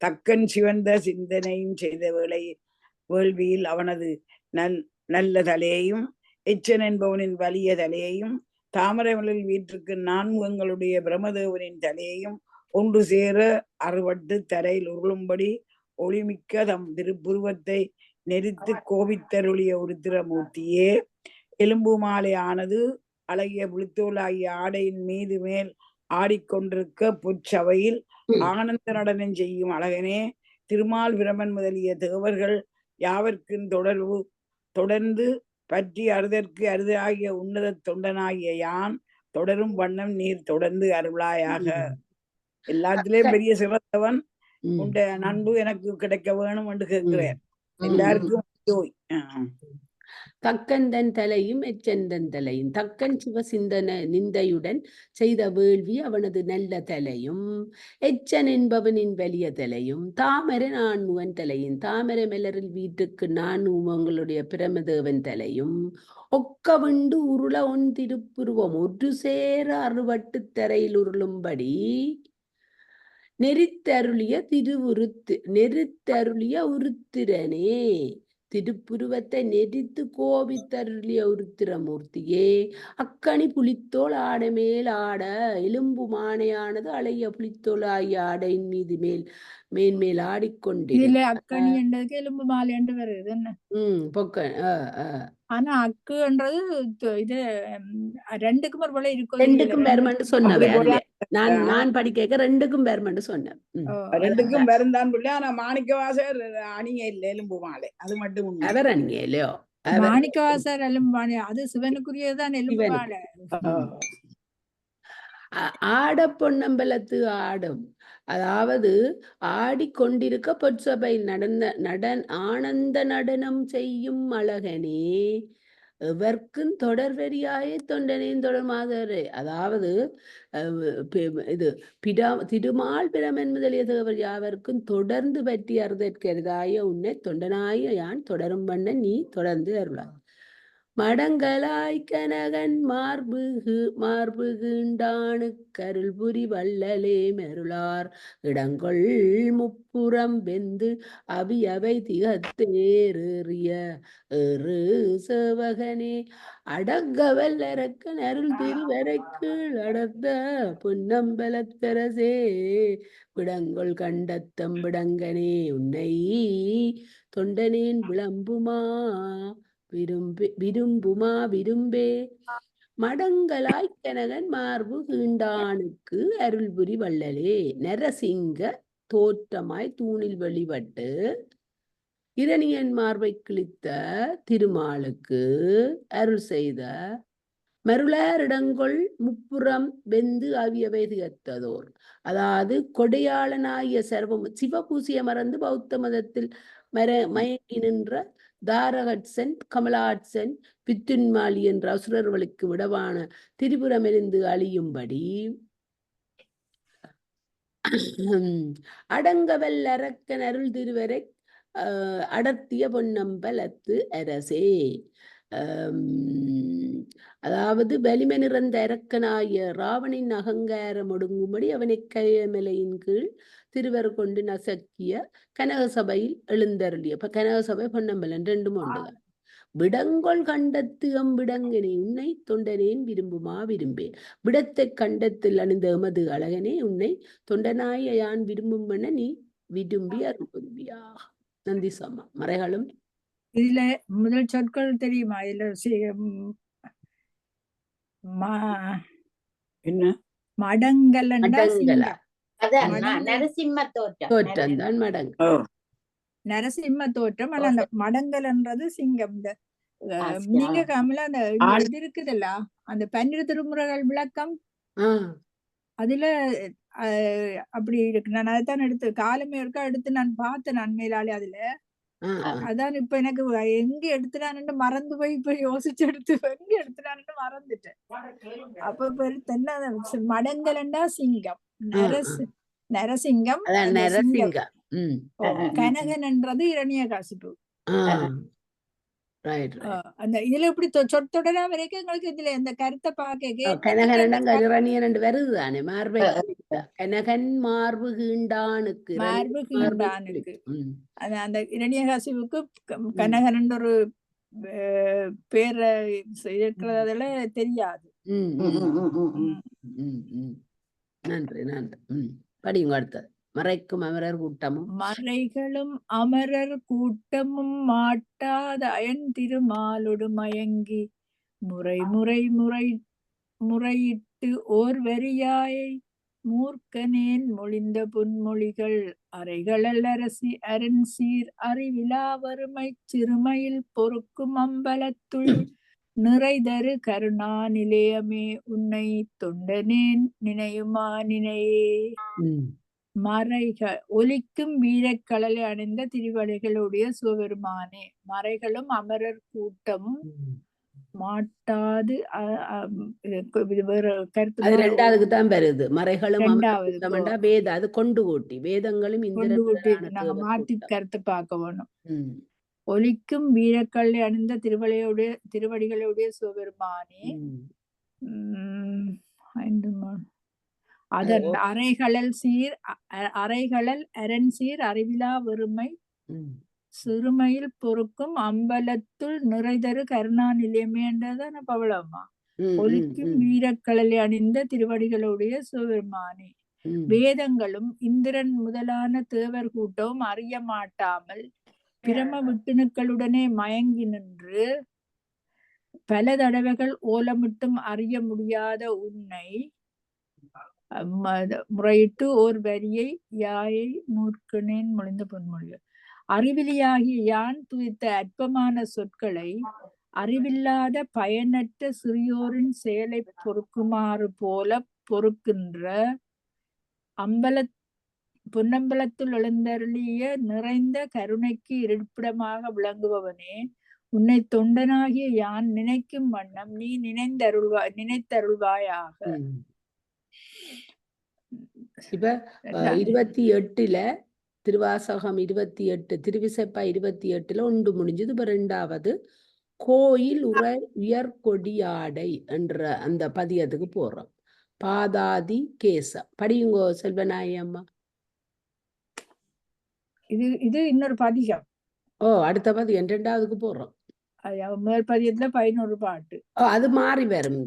தக்கன் சிவந்த சிந்தனையும் செய்த வேள்வியில் அவனது நல்ல தலையையும் எச்சன் என்பவனின் வலிய தலையையும் தாமரைமலில் வீட்டிற்கு நான்முகங்களுடைய பிரமதேவனின் தலையையும் ஒன்று சேர அறுபட்டு தரையில் உருளும்படி ஒளிமிக்க தம் திருப்புருவத்தை நெறித்து கோபித்தருளிய உருத்திரமூர்த்தியே எலும்பு மாலை ஆனது அழகிய புலித்தோலாகிய ஆடையின் மீது மேல் ஆடிக்கொண்டிருக்க பொற்சபையில் ஆனந்த நடனம் செய்யும் அழகனே திருமால் பிரமன் முதலிய தேவர்கள் யாவர்க்கும் தொடர்ந்து பற்றி அறுதற்கு அறுதாகிய உன்னத தொண்டனாகிய யான் தொடரும் வண்ணம் நீர் தொடர்ந்து அருளாயாக. எல்லாத்திலேயும் பெரிய சிறந்தவன் உண்ட நண்பு எனக்கு கிடைக்க வேணும் என்று கேட்கிறேன். எல்லாருக்கும் தக்கந்தன் தலையும் எச்சந்தன் தலையும் தக்கன் சிவ சிந்தன நிந்தையுடன் செய்த வேள்வி அவனது நல்ல தலையும் எச்சன் என்பவனின் வலிய தலையும் தாமரை நான்முகன் தலையும் தாமரை மலரில் வீட்டுக்கு நான்முகங்களுடைய பிரமதேவன் தலையும் ஒக்க விண்டு உருள ஒன் திருப்புருவம் ஒரு சேர அறுபட்டு தரையில் உருளும்படி நெறித்தருளிய உருத்திரனே திருப்புருவத்தை நெறித்து கோபித்தருளிய உருத்திரமூர்த்தியே அக்கணி புலித்தோல் ஆடை மேல் ஆட எலும்பு மானையானது அழகிய புலித்தோல் ஆகிய ஆடையின் மீது மேன்மேல் ஆடிக்கொண்டே அக்கணி என்றதுக்கு எலும்பு மாலை என்று வருது என்ன பொக்க ஆனா அக்குன்றது இது ரெண்டுக்கும் ஒரு போல இருக்கும். ரெண்டுக்கும் பெருமண்டு சொன்னவன் நான் படிக்க ரெண்டுக்கும் பெருமண்டு சொன்னேன். ரெண்டுக்கும் பெருந்தான் பிள்ளை. ஆனா மாணிக்கவாசர் அணிய இல்ல எலும்பு மாலை அது மட்டும் அவர் அணிய இல்லையோ மாணிக்கவாசர் எலும்பு மாலை அது சிவனுக்குரியதுதான் எலும்பு மாலை. ஆட பொன்னம்பலத்து ஆடும் அதாவது ஆடிக்கொண்டிருக்க பொற்சபை ஆனந்த நடனம் செய்யும் அழகனே எவர்க்கும் தொடர்வரியாய தொண்டனேன் தொடர்மாதரே. அதாவது இது திருமால் பிரமன் முதலிய தேவர் யாவருக்கும் தொடர்ந்து பற்றி அறுதற்கருதாய உன்னை தொண்டனாய யான் தொடரும் பண்ண நீ தொடர்ந்து அருளாய். மடங்களாய் கனகன் மார்புகிண்டானு கருள் புரி வள்ளலே மெருளார் இடங்கொள் முப்புறம் வெந்து அவை திகத்தேறிய சேவகனே அடங்கவல் அரக்கன் அருள் திருவரைக்கு அடர்ந்த பொன்னம்பலத்தரசே விடங்கொள் கண்டத்தம் விடங்கனே உன்னை தொண்டனேன் விரும்பே மடங்களாய் கனகன் மார்பு கீண்டானுக்கு அருள்புரி வள்ளலே நரசிங்க தோற்றமாய் தூணில் வெளிப்பட்டு இரணியன் மார்பை கிழித்த திருமாலுக்கு அருள் செய்த மருளாரிடங்கொள் முப்புறம் வெந்து அவியவை திகத்ததோர். அதாவது கொடையாளனாகிய சர்வம் சிவபூசிய மறந்து பௌத்த மதத்தில் மயங்கி நின்ற தாரகட்சன் கமலாட்சன் பித்துன்மாலி என்ற அசுரர்களுக்கு விடவான திரிபுரமிருந்து அழியும்படி அடங்கவல் அரக்கன் அருள் திருவரை அடர்த்திய பொன்னம்பலத்து அரசே. அதாவது வலிமை நிறந்த அரக்கனாய ராவணின் அகங்காரம் ஒடுங்கும்படி அவனை கையமலையின் கீழ் திருவர் கொண்டு நசக்கிய கனகசபையில் எழுந்தருளிய. இப்ப கனகசபை பொன்னம்பலன் ரெண்டும் உண்டுதான். விடங்கொள் கண்டத்து விடங்கனே உன்னை தொண்டனேன் விரும்புமா விரும்பேன். விடத்தைக் கண்டத்தில் அணிந்த எமது அழகனே உன்னை தொண்டனாய யான் விரும்பும் என நீ விரும்பி அருள் புரிவியா. நந்தி சம்மா. மறைகளும் இதுல முதல் சொற்கள் தெரியுமா? இதுல என்ன மடங்கலண்டா மடங்கலா சிங்கம். அதான் மடங்க நரசிம்ம தோற்றம். தோற்றம்தான் மடங்கு. ஓ நரசிம்ம தோற்றம். ஆனா அந்த மடங்கல்ன்றது சிங்கம். இந்த நீங்க கமலா அந்த ஆள் இது இருக்குதுல்ல, அந்த 12 திருமுறைகள் விளக்கம் ஆஹ் அதுல அப்படி இருக்கு. நான் அதைத்தான் எடுத்து காலமே இருக்கா எடுத்து நான் பார்த்தேன் அண்மையிலாலே. அதுல அதான் இப்ப எனக்கு எங்க எடுத்துட்டான்னு மறந்து போய் இப்ப யோசிச்சு எடுத்து எங்க எடுத்துட்டான்னு மறந்துட்டேன். அப்ப தென்ன மடங்கலண்டா சிங்கம், நரசிங்கம், அதான் அந்த சிங்கம். நரசிங்கம். கனகன்ன்றது இரணியகாசிப்பு. Right right. அந்த இதுல இப்படி சொற்றொடரா வரைக்கும் எங்களுக்கு இதுல இந்த கருத்தை பார்க்க கனகனடம் கதிரணியன் வருதுதானே மார்பை கனகன் மார்பு கீண்டானுக்கு மார்பு கீண்டானுக்கு அந்த இரணியகாசிவுக்கு ம். கனகன் ஒரு பேர இருக்கிறதுல தெரியாது. நன்றி நன்றி. படிங்க அடுத்தது. மறைக்கும் அமரர் கூட்டமும் மறைகளும் அமரர் கூட்டமும் மாட்டாத அயன் திருமாலொடு மயங்கி முறை முறை முறை முறையிட்டு ஓர் வரியாயை மூர்க்கனேன் மொழிந்த பொன்மொழிகள் அறைகளல் அரசி அரண் சீர் அறிவிலா வறுமை சிறுமையில் பொறுக்கும் அம்பலத்துள் நிறைதரு கருணா நிலையமே உன்னை தொண்டனேன் நினையுமா நினையே. மறைகள் ஒலிக்கும் வீரக்கடலை அணிந்த திருவடிகளுடைய சிவபெருமானே. மறைகளும் அமரர் கூட்டமும் மாட்டாது அது ரெண்டாவதுக்கு தான் வருது. மறைகளும் ரெண்டாவது வேத அது கொண்டு கூட்டி வேதங்களும் கொண்டு கூட்டி நாங்க மாத்தி கருத்து பார்க்க வேணும். ஒலிக்கும் வீரக்கல்லை அணிந்த திருவடிகளுடைய சிவபெருமானே. அதன் அறைகளல் அரண் சீர் அறிவிலா வறுமை சிறுமையில் பொறுக்கும் அம்பலத்துள் நிறைதரு கருணா நிலையமேன்றதான பவளமா. ஒலிக்கும் வீரக்கடலை அணிந்த திருவடிகளுடைய சிவபெருமானே. வேதங்களும் இந்திரன் முதலான தேவர் கூட்டமும் அறிய மாட்டாமல் பிரம விட்டுணுக்களுடனே மயங்கி நின்று பல தடவைகள் ஓலமிட்டும் அறிய முடியாத உன்னை முறையிட்டு ஓர் வரியை யாயை மூர்க்கனேன் மொழிந்த பொன்மொழிகள். அறிவிலியாகிய யான் துய்த்த அற்பமான சொற்களை அறிவில்லாத பயனற்ற சிறியோரின் செயலை பொறுக்குமாறு போல பொறுக்கின்ற பொன்னம்பலத்தில் எழுந்தருளிய நிறைந்த கருணைக்கு இருப்பிடமாக விளங்குபவனே, உன்னை தொண்டனாகிய யான் நினைக்கும் வண்ணம் நீ நினைத்தருள்வாயாக. இப்ப 28 திருவாசகம் 28 திருவிசைப்பா 28 ஒன்று முடிஞ்சது. இப்ப ரெண்டாவது கோயில் உயர் கொடியாடை என்ற அந்த பதியத்துக்கு போறோம். பாதாதி கேச படியுங்கோ செல்வநாயகி அம்மா. இது இன்னொரு பதிகம். அடுத்த பதியம் ரெண்டாவதுக்கு போறோம். முதல் பதியத்துல 11 பாட்டு. அது மாறி வரும்.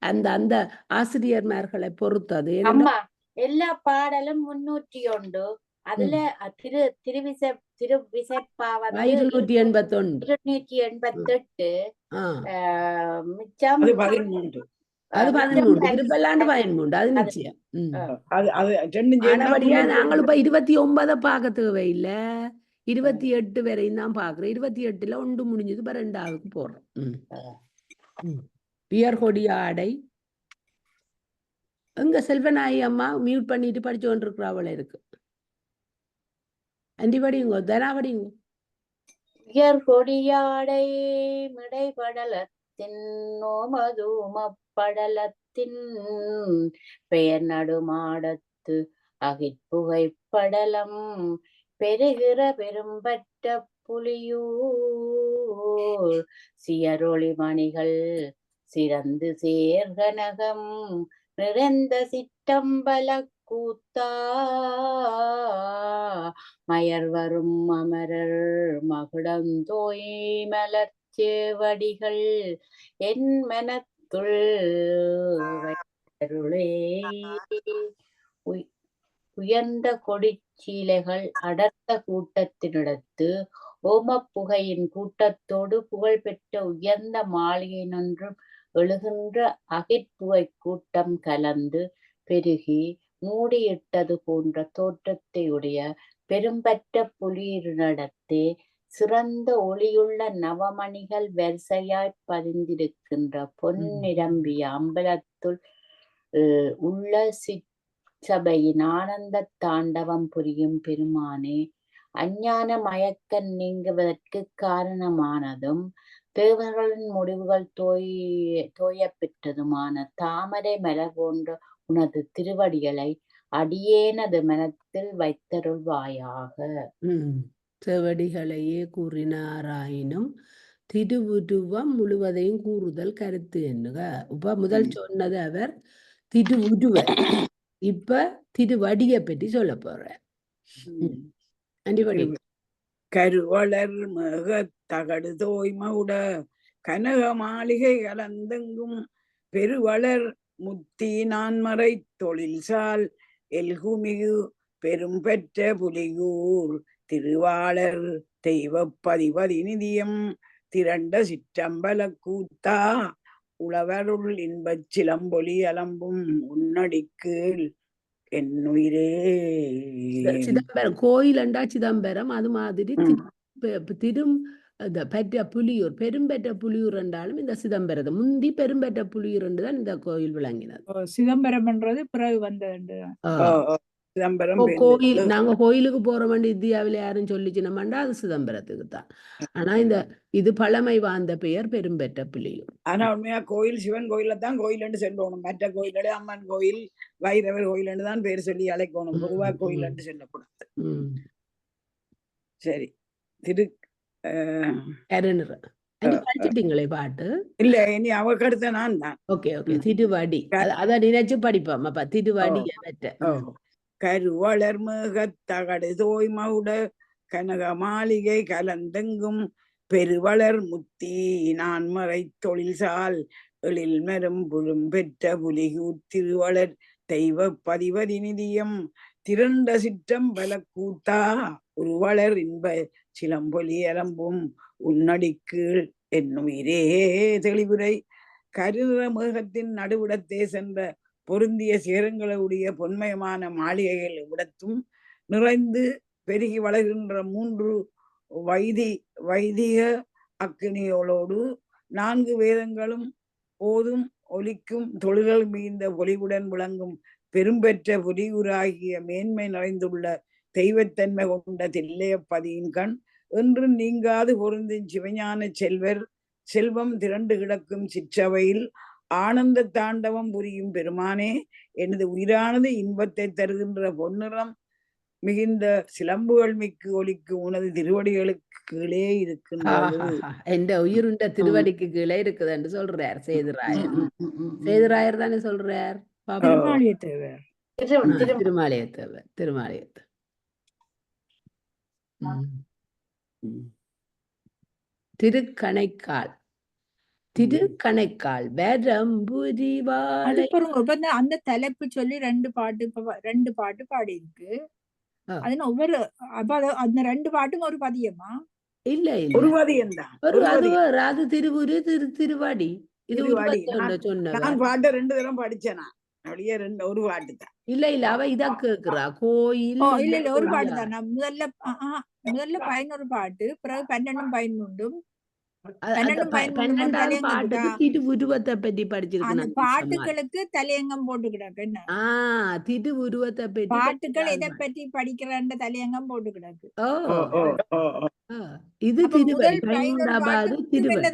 அந்த ஆசிரியர்மார்களை பொறுத்தது. எல்லா பாடலும் 301. அதுல திருவிசைப்பாவது 288. மிச்சம் அது 13 திருப்பல்லாண்டு 13 அது நிச்சயம். நாங்கள் இப்ப 29 பார்க்க தேவையில்லை, 28 வரையும் தான் பாக்குறோம். 28 ஒன்று முடிஞ்சது. இப்ப ரெண்டாவதுக்கு போறோம். உயர்கொடி ஆடை எங்க செல்வநாயகி அம்மா மியூட் பண்ணிட்டு படிச்சு கொண்டிருக்கிறவள இருக்கு. அண்டி படியுங்க, தனா படியுங்க. உயர்கொடியாடை மிடைபடலத்தின் நோமதுமப்படலத்தின் பெயர் நடுமாடத்து அகிற்புகைப்படலம் பெருகிற பெரும்பற்ற புலியூர் சியரொளி மணிகள் சிறந்து சேர்கனகம் நிறைந்த சிற்ற சிற்றம்பல கூத்தா மயர்வரும் அமரர் மகுடந்தோய் மலர்ச்சேவடிகள் என் மனத்துள் வைத்தருளே. உயர்ந்த கொடிச்சீலைகள் அடர்ந்த கூட்டத்தினிடத்து ஓமப்புகையின் கூட்டத்தோடு புகழ்பெற்ற உயர்ந்த மாளிகை நின்றும் எழுகின்ற அகிற்புகை கூட்டம் கலந்து பெருகி மூடியிட்டது போன்ற தோற்றத்தையுடைய பெரும்பற்ற புலியினிடத்தே சிறந்த ஒளியுள்ள நவமணிகள் வரிசையாய் பதிந்திருக்கின்ற பொன்னிரம்பிய அம்பலத்துள் உள்ள சபையின் ஆனந்த தாண்டவம் புரியும் பெருமானே, அஞ்ஞான மயக்கம் நீங்குவதற்கு காரணமானதும் தேவர்களின் முடிவுகள் தோய பெற்றதுமான தாமரை மலர் போன்ற உனது திருவடிகளை அடியேனது மனத்தில் வைத்தருள்வாயாக. செவடிகளையே கூறினாராயினும் திருவுருவம் முழுவதையும் கூறுதல் கருத்து என்னுக. இப்ப முதல் சொன்னது அவர் திருவுருவர், இப்ப திருவடியை பற்றி சொல்ல போற. கருவளர் மேகத் தகடு தோய்மவுட கனக மாளிகை கலந்தெங்கும் பெருவளர் முத்தி நான்மறை தொழில்சால் எல்குமிகு பெரும் பெற்ற புலியூர் திருவாளர் தெய்வ பதிபதி நிதியம் திரண்ட சிற்றம்பல கூத்தா உழவருள் இன்பச் சிலம்பொலி அலம்பும் உன்னடிக்கீழ் என்னுயிரே. சிதம்பரம் கோயில் என்றா சிதம்பரம், அது மாதிரி திரும் பெற்ற புலியூர், பெரும்பெற்ற புலியூர் என்றாலும் இந்த சிதம்பரத்தை முந்தி பெரும்பெற்ற புலியூர் என்றுதான் இந்த கோயில் விளங்கினது. சிதம்பரம் என்றது பிறகு வந்தது. கோயில் நாங்க கோயிலுக்கு போறோம் இந்தியாவில யாரும் சொல்லிச்சினோம்டா அது சிதம்பரத்துக்கு தான். ஆனா இது பழமை வாழ்ந்த பெயர் பெரும்பெற்ற புலியூர். ஆனா உண்மையா கோயில் சிவன் கோயில தான் கோயில் சொல்லணும். மற்ற கோயிலே அம்மன் கோயில் வைரவர் கோயில் தான் பேர் சொல்லி அழைக்கணும். பொதுவா கோயில் சொல்லக்கூடாது. சரி, திரு படிச்சிட்டீங்களே பாட்டு? இல்ல, இனி அவக்கு அடுத்த நான் தான். Okay okay. திருவடி அத நினைச்சு படிப்போம். அப்ப திருவடியை பெற்ற கருவளர் மேகத் தகடு தோய்மவுட கனக மாளிகை கலந்தெங்கும் பெருவளர் முத்தி நான்மறை தொழில்சால் எழில் மரும் புழும் பெற்ற புலியூர் திருவளர் தெய்வ பதிபதி நிதியம் திரண்ட சிற்றம்பல கூத்தா உருவளர் இன்ப சிலம்பொலி அலம்பும் உன்னடிக்கீழ் என்னுயிரே. தெளிவுரை. கருநிற மேகத்தின் நடுவிடத்தே சென்ற பொருந்திய சேரங்களுடைய பொன்மயமான மாளிகைகள் இவ்விடத்தும் நிறைந்து பெருகி வளர்கின்ற 3 வைதிக அக்கினியோடு 4 வேதங்களும் ஓதும் ஒலிக்கும் தொழில்கள் மிகுந்த ஒளிவுடன் விளங்கும் பெரும்பெற்ற புலியூராகிய மேன்மை நிறைந்துள்ள தெய்வத்தன்மை கொண்ட தில்லையப்பதியின் கண் என்று நீங்காது பொருந்தும் சிவஞான செல்வம் திரண்டு கிடக்கும் சிற்றவையில் ஆனந்த தாண்டவம் புரியும் பெருமானே, எனது உயிரானது இன்பத்தை தருகின்ற பொன்னிறம் மிகுந்த சிலம்புகள் மிக்கு ஒலிக்கும் உனது திருவடிகளுக்கு கீழே இருக்கின்றது. எந்த உயிருண்ட திருவடிக்கு கீழே இருக்குது என்று சொல்றார் சேதுராயர். சேதுராயர் தானே சொல்றார். திருமாலியத்தேவர். திருமாலியத்தேவர். திருக்கணைக்கால் வரம்புரிவாளை. அந்த தலைப்பு சொல்லி 2 பாட்டு பாடி இருக்கு. அதுல ஒவ்வொரு அந்த 2 பாட்டும் ஒரு பதியமா? இல்ல ஒரு பதியம் தான். அது திருவடி. இது நான் பாட்டு 2 தரம் படிச்சேனா அப்படியே ஒரு பாட்டு தான். இல்ல அவ இத கேக்குறா கோயில். இல்ல ஒரு பாட்டு தான். நான் முதல்ல 11 பாட்டு, பிறகு 12 13 திருவுருவத்தை பற்றி படிச்சிருக்கேன். பாட்டுகளுக்கு தலையங்கம் போட்டு கிடக்கு. திருவுருவத்தை பற்றி பாட்டுகள் இதை பற்றி படிக்கிற தலையங்கம் போட்டு கிடக்கு. இது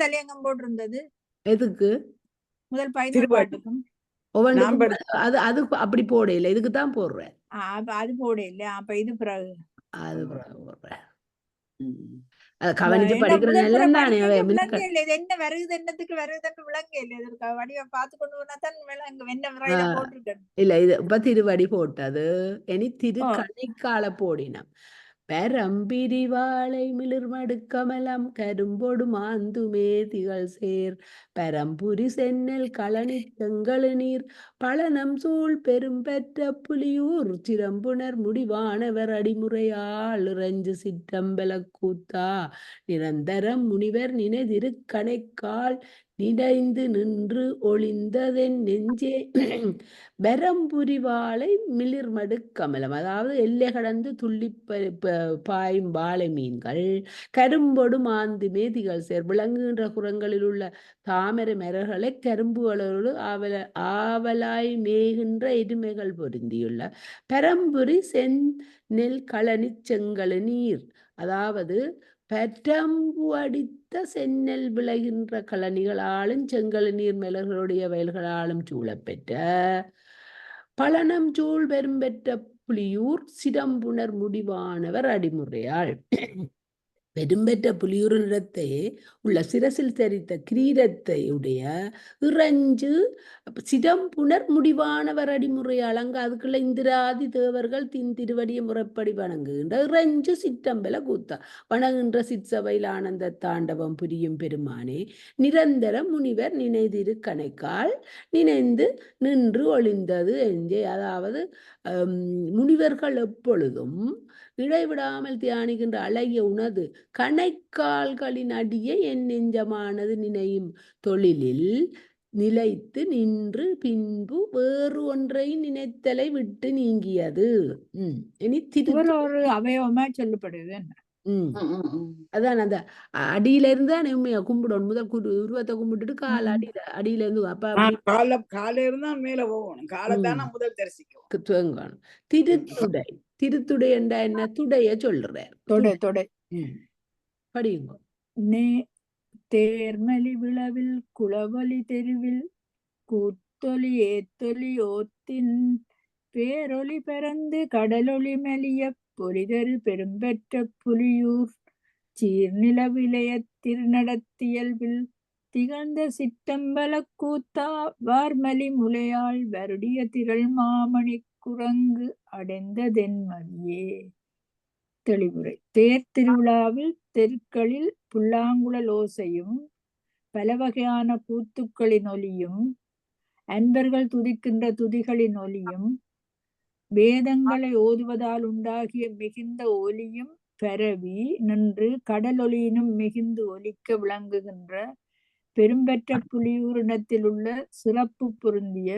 தலையங்கம் போட்டிருந்தது எதுக்கு? முதல் 15 பாட்டுக்கும் அது அப்படி போட இல்ல, இதுக்குதான் போடுறேன். அது போட இல்ல. அப்ப இது பிறகு அது போடுறேன். கவனிச்சு ஏன்னா படிக்கிற முதல் முறை நல்லம் தானே படிக்க அவ விளங்க இல்லை, இது என்ன வருது, என்னத்துக்கு வருதுன்னு விளங்க இல்லை. இதற்கு வடிவம் பார்த்து கொண்டு போனா தான் விளங்கும் என்ன முறையில போட்டிருக்கேன். இல்ல இது இப்ப திருவடி போட்டது இனி திரு ஓ. கணைக்கால போடினம் பெரம்பிரிவாளை மிளிர்மடுக்கமலம் கரும்பொடு மாந்துமே திகழ் சேர் பரம்புரி சென்னல் களனி செங்கழு நீர் பழனம் சூழ் பெரும்பெற்ற புலியூர் சிரம்புணர் முடிவானவர் அடிமுறையாள் இறஞ்சு சிற்றம்பல கூத்தா நிரந்தரம் முனிவர் நினைதிரு கணைக்கால் நினைந்து நின்று ஒளிந்ததென் நெஞ்சே பெரம்புரிவாளை மிளிர்மடு கமலம், அதாவது எல்லை கடந்து துள்ளி பாயும் வாழை மீன்கள் கரும்பொடு மாந்துமே திகழ் சேர் விளங்குகின்ற புறங்களில் உள்ள தாமரை மரங்களை கரும்புகளோடு ஆவலாய் மேகின்ற எருமைகள் பொருந்தியுள்ள பெரம்புரி செந்நெல் களனி செங்கழு நீர், அதாவது பெரம்பு அடித்த செந்நெல் விளைகின்ற கழனிகளாலும் செங்கழு நீர் மலர்களுடைய வயல்களாலும் சூழப்பெற்ற பழனம் சூழ் பெரும்பெற்ற புலியூர் சிரம்புணர் முடிவானவர் அடிமுறையாள். பெரும்பெற்ற புலியூரிடத்தை உள்ள சிரசில் தரித்த கிரீடத்தை உடைய இறஞ்சு சிரம்புணர் முடிவானவர் அடிமுறையாள். அங்க அதுக்குள்ள இந்திராதி தேவர்கள் திருவடியை முறைப்படி வணங்குகின்ற இறஞ்சு சிற்றம்பல கூத்தா வணங்குகின்ற சிற்சபையில் ஆனந்த தாண்டவம் புரியும் பெருமானே நிரந்தர முனிவர் நினைதிரு கணைக்கால் நினைந்து நின்று ஒளிந்தது எஞ்சே, அதாவது முனிவர்கள் எப்பொழுதும் இடைவிடாமல் தியானிக்கின்ற அழகிய உனது கணைக்கால்களின் அடியே என் நெஞ்சமானது நினையும் தொழிலில் நிலைத்து நின்று பின்பு வேறு ஒன்றை நினைத்தலை விட்டு நீங்கியது. இனி ஒரு அவயவமா சொல்லப்படுது என்ன. அதான் அந்த அடியில இருந்து உண்மையா கும்பிடணும். முதல் உருவத்தை கும்பிட்டுட்டு கால் அடியில இருந்து அப்ப கால இருந்தா மேல போகணும், காலத்தான முதல் தரிசிக்கும் துவங்கணும். திருத்துடை, திருத்துடை என்றா என்ன? துடைய சொல்றார். தொடை படியுங்க. தேர்மலி விளவில் குளவலி தெருவில் கூத்தொலி ஏத்தொலி ஓத்தின் பேரொலி பரந்து கடலொளி மெலிய பொலிதரு பெரும்பெற்ற புலியூர் சீர்நில விளைய திருநடத்தியல்பில் திகழ்ந்த சிற்றம்பல கூத்தா வார்மலி முளையாள் வருடிய திரள் மாமணி குரங்கு அடைந்த தென்மதியே. தெளிவுரை. தேர் திருவிழாவில் தெருக்களில் புல்லாங்குழல் ஓசையும் பல வகையான கூத்துக்களின் ஒலியும் அன்பர்கள் துதிக்கின்ற துதிகளின் ஒலியும் வேதங்களை ஓதுவதால் உண்டாகிய மிகுந்த ஒலியும் பரவி நின்று கடலொலியினும் மிகுந்து ஒலிக்க விளங்குகின்ற பெரும்பெற்ற புலியூரினத்தில் உள்ள சிறப்பு பொருந்திய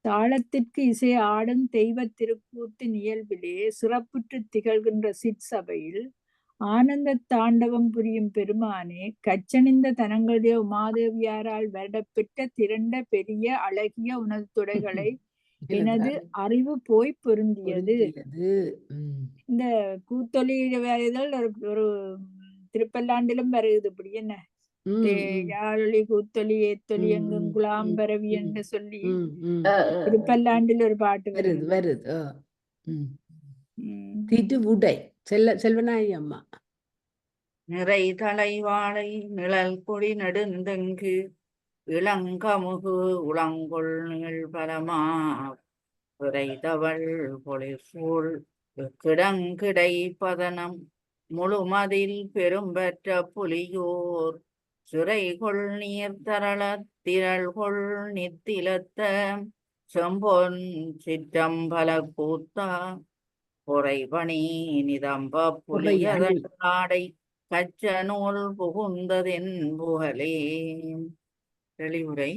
தாளத்திற்கு இசை ஆடும் தெய்வ திருக்கூத்தின் இயல்பிலே சிறப்புற்று திகழ்கின்ற சிற்சபையில் ஆனந்த தாண்டவம் புரியும் பெருமானே கச்சணிந்த தனங்களுடைய உமாதேவியாரால் வருடப்பெற்ற திரண்ட பெரிய அழகிய உனது துடைகளை எனது அறிவு போய் பொருந்தியது. இந்த கூத்தொலி இதழ் ஒரு திருப்பல்லாண்டிலும் வருது. இப்படி என்ன யாழொலி கூத்தொலி ஏத்தொலி எங்கும் குலாம் பரவி என்று சொல்லி திருப்பல்லாண்டில் ஒரு பாட்டு வருது. திருவுடை செல்வனாயி அம்மா. நிறை தலைவாழை நிழல் கொடி நெடுந்தெங்கு இளங்கமுகு உளங்கொள் நிகழ்பலமா விரைதவள் பொழிசூழ் கிடங்கிடை பதனம் முழுமதில் பெரும்பெற்ற புலியூர் சிறைகொள் நீர் தரள திரள்கொள் நித்திலத்த செம்பொன் சிற்றம்பல கூத்தா பொறைபணி நிதம்ப புலியதை கச்ச நூல் புகுந்ததென் புகழே. தெளிவுரை.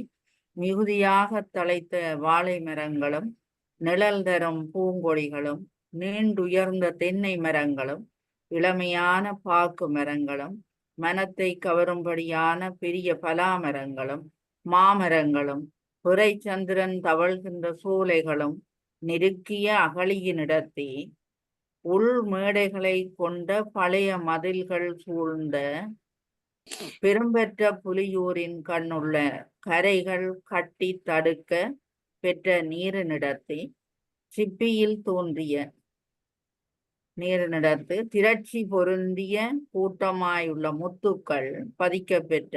மிகுதியாக தழைத்த வாழை மரங்களும் நிழல் தரும் பூங்கொடிகளும் நீண்டுயர்ந்த தென்னை மரங்களும் இளமையான பாக்கு மரங்களும் மனத்தை கவரும்படியான பெரிய பலாமரங்களும் மாமரங்களும் புரை சந்திரன் தவழ்கின்ற சோலைகளும் நெருக்கிய அகழியினிடத்தே உள் மேடைகளை கொண்ட பழைய மதில்கள் சூழ்ந்த பெரும்பெற்ற புலியூரின் கண்ணுள்ள கரைகள் கட்டி தடுக்க பெற்ற நீரினிடத்தை சிப்பியில் தோன்றிய நீரினிடத்து திரட்சி பொருந்திய கூட்டமாயுள்ள முத்துக்கள் பதிக்கப்பெற்ற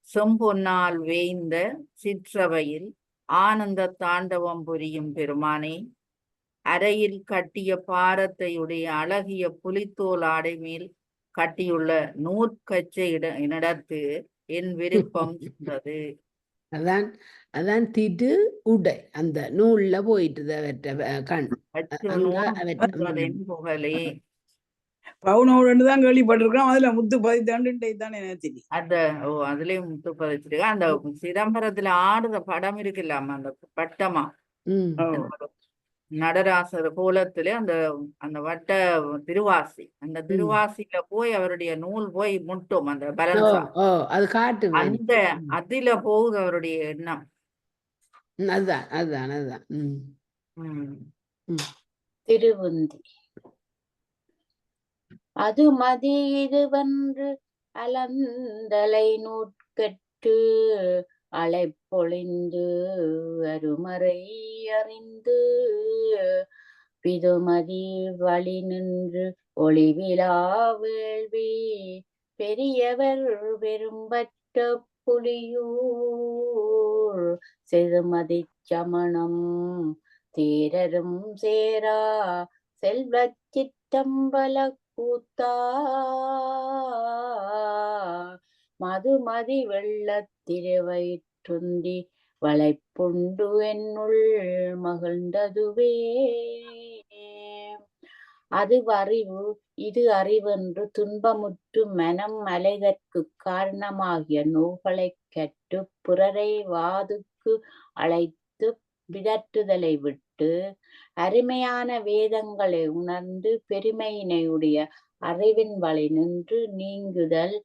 செம்பொன்னால் வேய்ந்த சிற்றவையில் ஆனந்த தாண்டவம் புரியும் பெருமானே, அறையில் கட்டிய பாரத்தையுடைய அழகிய புலித்தோல் ஆடை மேல் கட்டியுள்ள நூற்கச்சை இடத்து என் விருப்பம் சென்றது. அதான் அதான் திடு உடை அந்த நூல்ல போயிட்டுது அவற்ற கண் அங்க புகழே பவுனோடு தான் கேள்விப்பட்டிருக்கிறோம். அதுல முத்து பதித்தாண்டு தான் எனக்கு தெரியும். அதுலயும் முத்து பதிச்சிருக்க. அந்த சிதம்பரத்துல ஆடுற படம் இருக்குல்லாம அந்த பட்டமா நடராசர் கோலத்துல அந்த அந்த வட்ட திருவாசி, அந்த திருவாசியில போய் அவருடைய நூல் போய் முட்டும் அந்த பலன்சா. அது காட்டு அந்த அதுல போகுது அவருடைய எண்ணம். அதுதான் அதுதான் அதுதான். திருவுந்தி அது மதி இதுவன்று அலந்தலை நூற்கட்டு அலைப்பொழிந்து அருமறை அறிந்து பிதுமதி வழி நின்று ஒளிவிழா வேள்வி பெரியவர் பெரும்பற்ற புலியூர் செதுமதி சமணம் தேரரும் சேரா செல்வச் சிற்றம்பல கூத்தா மதுமதி வெள்ளத்திருவயிற்றுந்தி வளைப்புண்டு என்னுள் மகிழ்ந்ததுவே. அது அறிவு இது அறிவென்று துன்பமுற்று மனம் அலைதற்கு காரணமாகிய நூல்களை கற்று பிறரை வாதுக்கு அழைத்து பிதற்றுதலை விட்டு அருமையான வேதங்களை உணர்ந்து பெருமையினையுடைய அறிவின் வழி நின்று நீங்குதல்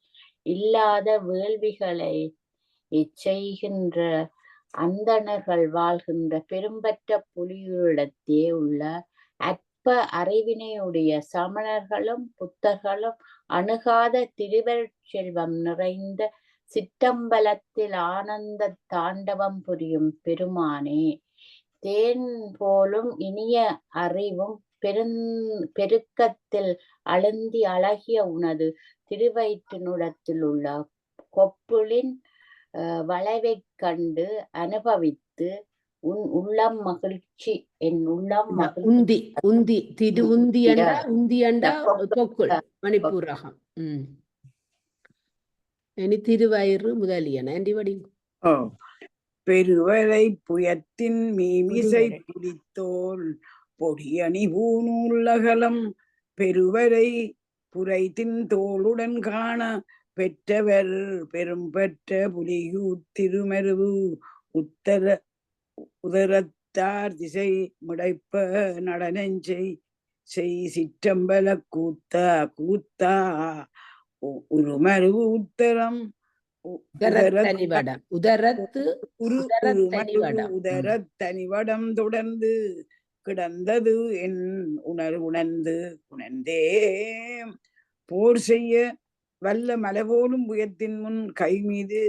இல்லாத வேள்விகளை செய்கின்ற அந்தணர்கள் வாழ்கின்ற பெரும்பற்ற புலியூரிடத்தே உள்ள அற்ப அறிவினையுடைய சமணர்களும் புத்தர்களும் அணுகாத திருவருட்செல்வம் நிறைந்த சிற்றம்பலத்தில் ஆனந்த தாண்டவம் புரியும் பெருமானே, தேன் போலும் இனிய அறிவும் பெருக்கத்தில் அழுந்தி அழகிய உனது திருவயிற்றினுடத்தில் உள்ள கொப்புளின் வளைவைக் கண்டு அனுபவித்து உன் உள்ளம் மகிழ்ச்சி என் உள்ளம் உந்தி உந்தி திரு உந்தி என்றா உந்தி என்றா பொக்குள் மணிப்பூரகம். இனி திருவயிறு முதலியன அண்டி வடி பெருவரை புயத்தின் மீமிசை புலித்தோல் பொடியணி பூநூலகலம் பெருவரை புரைத்தின் தோளுடன் காண பெற்றவர் பெரும்பற்ற புலியூர் திருமருவு உதரத்தார் திசை முடைப்ப நடனஞ்சை செய் சிற்றம்பல கூத்தா கூத்தா உருமருவு உத்தரம் உதரத்தனிவடம் தொடர்ந்து கிடந்தது என் உணர்ந்தே போர் செய்ய வல்ல மலைபோலும் புயத்தின் முன் கை மீது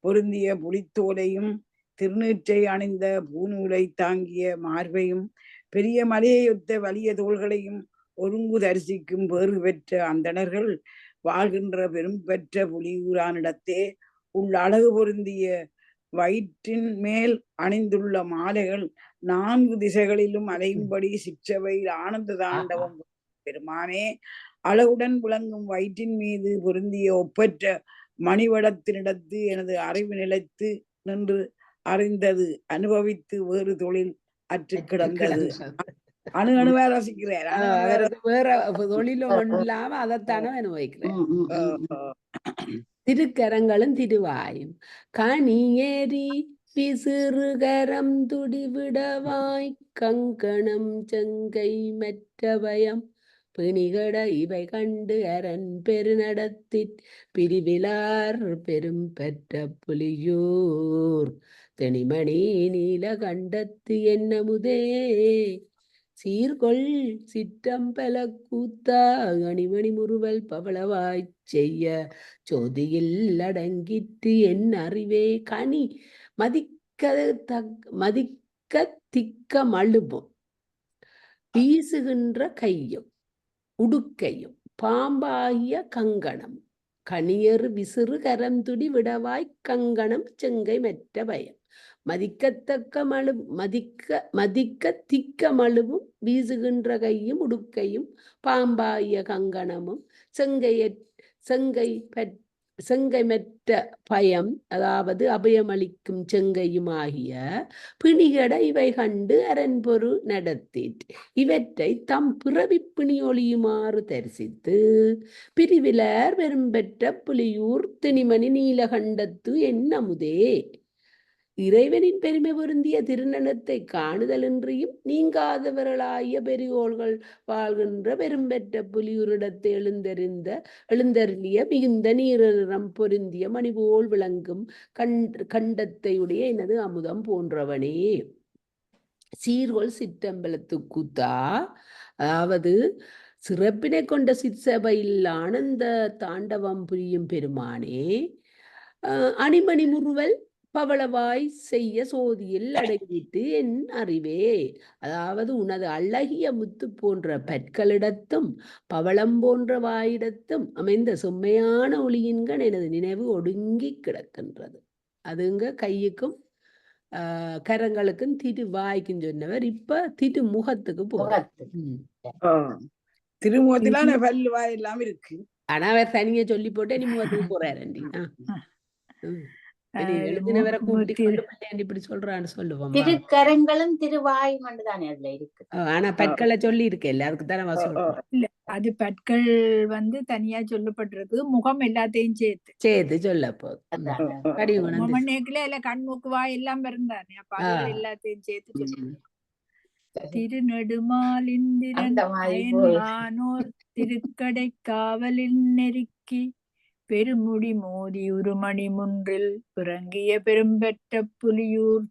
பொருந்திய புலித்தோலையும் திருநீற்றை அணிந்த பூநூலை தாங்கிய மார்பையும் பெரிய மலையொத்த வலிய தோள்களையும் ஒருங்கு தரிசிக்கும் பேறு பெற்ற அந்தணர்கள் வாழ்கின்ற பெரும் பெற்ற புலியூரானிடத்தே உள்ள அழகு பொருந்திய வயிற்றின் மேல் அணிந்துள்ள மாலைகள் 4 திசைகளிலும் அலையும்படி சிற்றவையில் ஆனந்த தாண்டவம் பெருமானே, அழகுடன் விளங்கும் வயிற்றின் மீது பொருந்திய ஒப்பற்ற மணிவடத்தினிடத்து எனது அறிவு நிலைத்து நின்று அறிந்தது அனுபவித்து வேறு தொழில் அற்று கிடந்தது. அணுவா ரசிக்கிறார். வேற தொழிலும் இல்லாம அதைத்தானே அனுபவிக்கிறேன். திருக்கரங்களும் திருவாயும் கணியேறி பிசிறுகரம் துடிவிடவாய் கங்கணம் செங்கை மற்றபயம் பிணிகட இவை கண்டு அரண் பெருநடத்திற் பிரிவிலார் பெரும் பெற்ற புலியூர் தெனிமணி நீல கண்டத்து என்னமுதே சீர்கொள் சிற்றம்பல கூத்தா அணிமணி முறுவல் பவளவாய்ச் செய்ய சோதியில் அடங்கிற்று என் அறிவே கனி மதிக்க திக்க மழுவும் வீசுகின்ற கையும் உடுக்கையும் பாம்பாகிய கங்கணம் கணியறு விசிறு கரந்துடி விடவாய் கங்கணம் செங்கை மெற்ற பயம் மதிக்கத்தக்க மதிக்க திக்க மழுவும் வீசுகின்ற கையும் உடுக்கையும் பாம்பாகிய கங்கணமும் செங்கை மெற்ற பயம், அதாவது அபயமளிக்கும் செங்கையுமாகிய பிணிகட இவை கண்டு அரண்பொரு நடத்திற்று. இவற்றை தம் பிறவி பிணியொழியுமாறு தரிசித்து பிரிவிலர் பெரும்பெற்ற புலியூர் திணிமணி நீலகண்டத்து என்னமுதே இறைவனின் பெருமை பொருந்திய திருநனத்தை காணுதலின்றியும் நீங்காதவர்களாகிய பெரியோர்கள் வாழ்கின்ற பெரும்பெற்ற புலியூரிடத்தை எழுந்தருளிய மிகுந்த நீரம் பொருந்திய மணிபோல் விளங்கும் கண்டத்தையுடைய எனது அமுதம் போன்றவனே. சீர்கொள் சிற்றம்பலத்து கூத்தா, அதாவது சிறப்பினை கொண்ட சிற்சபையில் ஆனந்த தாண்டவம் புரியும் பெருமானே, அணிமணி முறுவல் பவளவாய் செய்ய சோதியில் அடங்கிட்டு என் அறிவே, அதாவது உனது அழகிய முத்து போன்ற பற்களிடத்தும் பவளம் போன்ற வாயிடத்தும் அமைந்த செம்மையான ஒளியின்கண் எனது நினைவு ஒடுங்கி கிடக்கின்றது. அதுங்க கையுக்கும் கரங்களுக்கும் திருவாய்க்கும் சொன்னவர். இப்ப திருமுகத்துக்கு போறார். திருமுகத்தில பல்லு வாய் எல்லாம் இருக்கு. ஆனா அவர் தனியா சொல்லி போட்டு நீ முகத்துக்கு போறாரு. எழுதினவரை கூப்பிட்டு இப்படி சொல்றான்னு சொல்லுவோம். திருக்கரங்களும் திருவாய் மட்டும்தானே அதுல இருக்கு. ஆனா பற்களை சொல்லி இருக்கேல்ல, அதுக்கு தானே இல்ல, அது பற்கள் தனியா சொல்லப்பட்டிருக்கு. முகம் எல்லாத்தையும் சேர்த்து சொல்ல போதும். கண்மூக்கு வாய் எல்லாம் இருந்தானே, அப்ப எல்லாத்தையும் சேர்த்து சொல்லுவோம். திருநெடுமாலிந்திரன் திருக்கடை காவலில் நெருக்கி பெருமுடி மோதி உருமணி முன்றில் பிறங்கிய பெரும்பெற்ற புலியூர்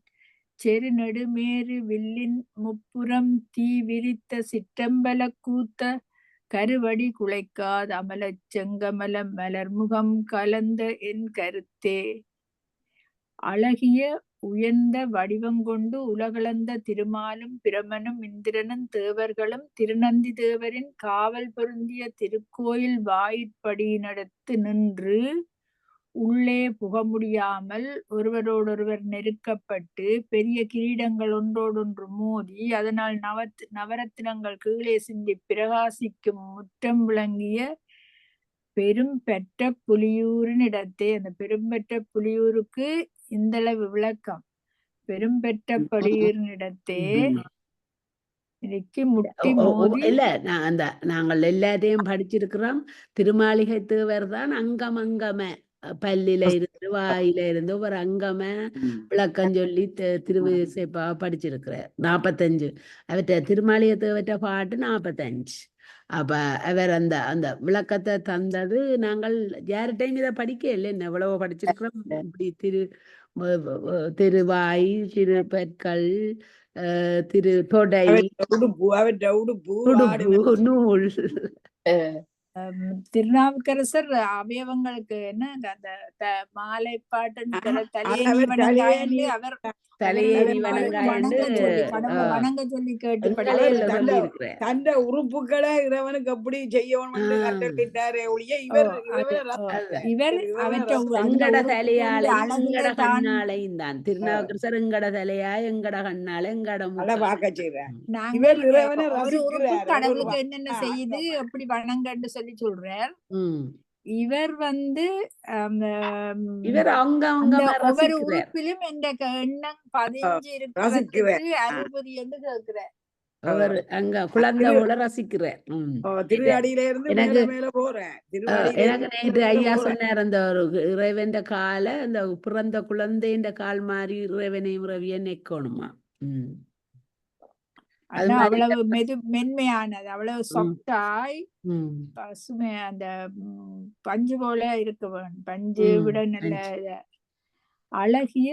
செருநெடுமேறு வில்லின் முப்புறம் தீ விரித்த சிற்றம்பல கூத்த கருவடி குலைக்காத அமலச் செங்கமல மலர்முகம் கலந்த என் கருத்தே. அழகிய உயர்ந்த வடிவங்கொண்டு உலகளந்த திருமாலும் பிரமனும் இந்திரனும் தேவர்களும் திருநந்தி தேவரின் காவல் பொருந்திய திருக்கோயில் வாயிற்படியினடுத்து நின்று உள்ளே புக முடியாமல் ஒருவரோடொருவர் நெருக்கப்பட்டு பெரிய கிரீடங்கள் ஒன்றோடொன்று மோதி அதனால் நவரத்தினங்கள் கீழே சிந்தி பிரகாசிக்கும் முற்றம் விளங்கிய பெரும் பெற்ற புலியூரின் இடத்தே. அந்த பெரும்பெற்ற புலியூருக்கு இந்தளவு விளக்கம். பெரும்பெற்ற புலியூரின் இடத்தே முட்டி மோதி இல்ல, நாங்கள் எல்லாத்தையும் படிச்சிருக்கிறோம். திருமாளிகை தேவர் தான் அங்கம பல்லில இருந்து வாயில இருந்து ஒரு அங்கம விளக்கம் சொல்லி திருவிசைப்பா படிச்சிருக்கிறார். 45 அவற்றை திருமாளிகை தேவற்ற பாட்டு 45. அப்ப அவர் அந்த அந்த விளக்கத்தை தந்தது. நாங்கள் யார்கிட்டையும் இதை படிக்க இல்லை, எவ்வளவோ படிச்சிருக்கிறோம். இப்படி திருவாய், திருப்பற்கள், திரு தொடை, நூல். திருநாவுக்கரசர் அவயவங்களுக்கு என்ன அந்த மாலை பாட்டு அவர் தலையேறி வணங்க சொல்லி கேட்டு தந்த உறுப்புகளை இறைவனுக்கு எப்படி செய்யணும் கண்டிட்டாரே ஒழிய இவர் எங்கட தலையாலையும் எங்கட கண்ணாலையும் தான். திருநாவுக்கரசர் எங்கட தலையா எங்கட கண்ணால எங்கட பார்க்க செய்யறேன். கடவுளுக்கு என்னென்ன செய்யுது அப்படி வணங்கன்னு சொல்லி சொல்றார். இவர் ஒவ்வொரு உறுப்பிலும் என்ற எண்ணம் பதிஞ்சு இருக்கிறதுக்கு அனுமதி என்று கேட்கிறார். அவர் அங்க குழந்தைகளை ரசிக்கிறார். எனக்கு நேற்று ஐயா சொன்னார், அந்த ஒரு இறைவன் கால அந்த பிறந்த குழந்தைன்ற கால் மாதிரி இறைவனையும் இறைவியை நிக்கணுமா. அவ்வளவு மென்மையானது, அவ்வளவு சொட்டாய் பசுமை, அந்த பஞ்சு போல இருக்க வேண்டும். பஞ்சு விட நல்ல அழகிய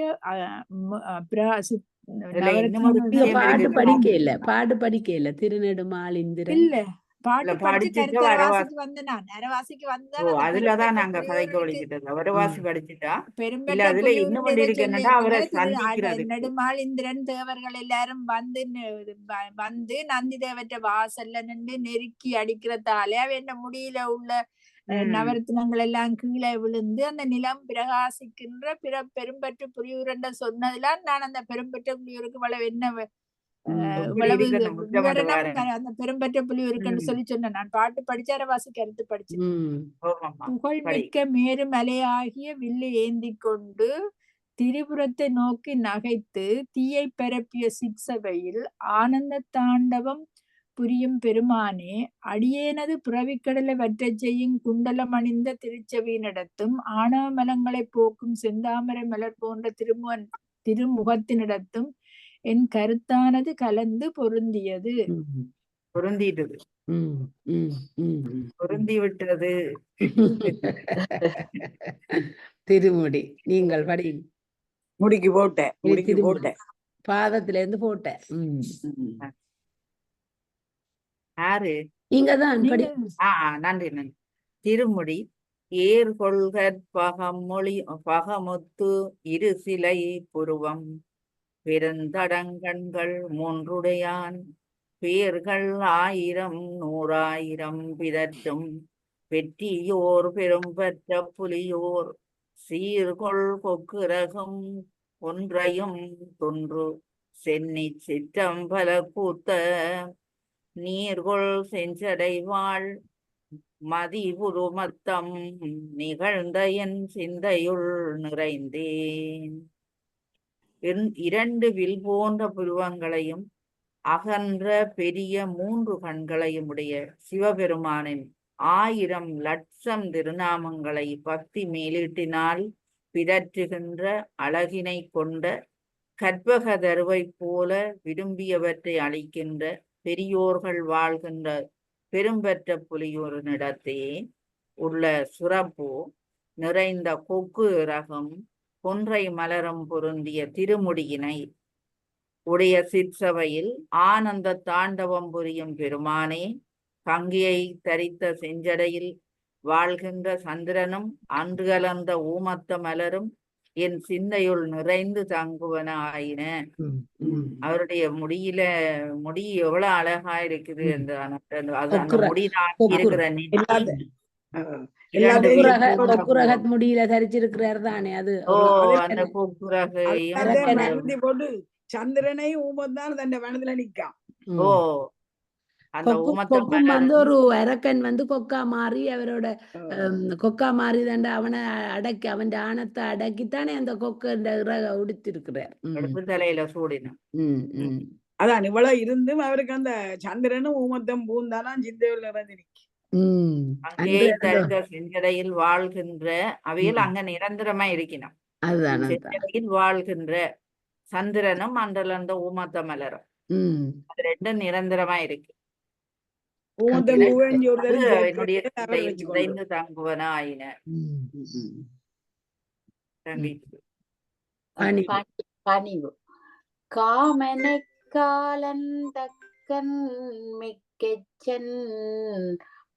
பாட்டு படிக்க இல்ல திருநெடுமாலிந்திரன் இல்ல பாட்டு படிச்சு படிச்சுட்டு கருத்து வரவாசி அரவாசிக்கு வந்த நான் அரவாசிக்கு வந்தா ஓ அந்த அதுலதான் பெரும்பற்ற நாங்க கதைக்க புலியூருக்கு வலிக்கிட்டது அவரவாசி ம். படிச்சுட்டா இல்ல பெரும்பற்ற அதுல புலியூர் இன்னும் ஒன்று இதை இருக்கு என்னன்னா அவரை சந்திக்கிறதுக்கு நெடுமாலிந்திரன் தேவர்கள் எல்லாரும் வந்து நந்தி தேவற்ற வாசல்ல நின்று நெருக்கி அடிக்கிறதாலே அவ என்ன முடியல உள்ள நவரத்தினங்கள் எல்லாம் கீழே விழுந்து அந்த நிலம் பிரகாசிக்கின்ற பெரும்பற்ற புலியூரண்ட சொன்னதுலாம் நான் அந்த பெரும்பற்ற புலியூருக்கு இவ்வளவு என்ன எப்படி இவ்வளவு இருக்கு அந்த புத்தகம் விவரணம் பாருங்க. அந்த பெரும்பற்ற புலியூருக்குன்னு சொல்லி சொன்னேன். நான் பாட்டு படிச்சு அரவாசி கருத்து படிச்சேன். ம். ஆமாம்மா. புகழ்மிக்க மேருமலையாகிய வில்லு ஏந்தி கொண்டு திரிபுரத்தை நோக்கி நகைத்து தீயை பரப்பிய சிற்சபையில் ஆனந்த தாண்டவம் புரியும் பெருமானே, அடியேனது புறவிக்கடலை வற்றச் செய்யும் குண்டலம் அணிந்த திருச்செவியினிடத்தும் ஆணவமலங்களை போக்கும் செந்தாமரை மலர் போன்ற திருமுகத்தினிடத்தும் என் கருத்தானது கலந்து பொருந்தியது. ம். பொருந்திட்டது ம். ம். ம். பொருந்தி விட்டது. திருமுடி நீங்கள் படி. முடிக்கு போட்டேன் இது முடிக்கு திருமுடி போட்டேன். பாதத்துல இருந்து போட்டேன். யாரு நீங்க தான் படி. நன்றி நன்றி. திருமுடி ஏர்கொள்கற் பகமுத்து இரு சிலை புருவம் பெருந்தடங்கண்கள் மூன்றுடையான் பேர்கள் 1000 100,000 பிதற்றும் வெற்றியோர் பெரும்பற்ற புலியோர் சீர்கொள் கொக்குரகும் ஒன்றையும் தொன்று சென்னி சிற்றம்பல கூத்த நீர்கொள் செஞ்சடைவாள் மதிபுருமத்தம் நிகழ்ந்த என் சிந்தையுள் நிறைந்தேன். 2 வில் போன்ற புருவங்களையும் அகன்ற பெரிய 3 கண்களையும் உடைய சிவபெருமானின் 1000 லட்சம் திருநாமங்களை பக்தி மேலீட்டினால் பிதற்றுகின்ற அழகினை கொண்ட கற்பக தருவை போல விரும்பியவற்றை அளிக்கின்ற பெரியோர்கள் வாழ்கின்ற பெரும்பற்ற புலியூரினிடத்தே உள்ள சுரப்பு நிறைந்த கொக்கு ரகம் கொன்றை மலரும் பொருந்திய திருமுடியினை உடைய சிற்சபையில் ஆனந்த தாண்டவம் புரியும் பெருமானே, கங்கையை தரித்த செஞ்சடையில் வாழ்கின்ற சந்திரனும் அன்று கலந்த ஊமத்த மலரும் என் சிந்தையுள் நிறைந்து தங்குவன ஆயின. அவருடைய முடி எவ்வளவு அழகா இருக்குது. அந்த முடி இருக்கிற கொக்குரகத் முடியில தரிச்சிருக்கிறார் தானே அது. அந்த கொக்குரகையும் போட்டு சந்திரனை ஊமத்தான் தன் மனதுல நிக்காம். கொக்கும் வந்து ஒரு அரக்கன் வந்து கொக்கா மாறி அவரோட கொக்கா மாறி தாண்ட அவனை அடக்கி அவன் ஆணத்தை அடக்கித்தானே அந்த கொக்கு உடுத்திருக்கிறார். தலையில சூடினான். அதான் இவ்வளவு இருந்தும் அவருக்கு அந்த சந்திரனும் ஊமத்தம் பூந்தாலாம் சிந்தையுள் நிறைந்து நிற்கும். செஞ்சடையில் வாழ்கின்ற அவையில் அங்க நிரந்தரமா இருக்கணும். செஞ்சடையில் வாழ்கின்ற சந்திரனும் அன்றலந்த ஊமத்த மலரும் அது 2 நிரந்தரமா இருக்கு. என்னுடைய நிறைந்து தங்குவன ஆயின. பணிவு காமனை காலன் தக்கன் மிக்கெச்சன்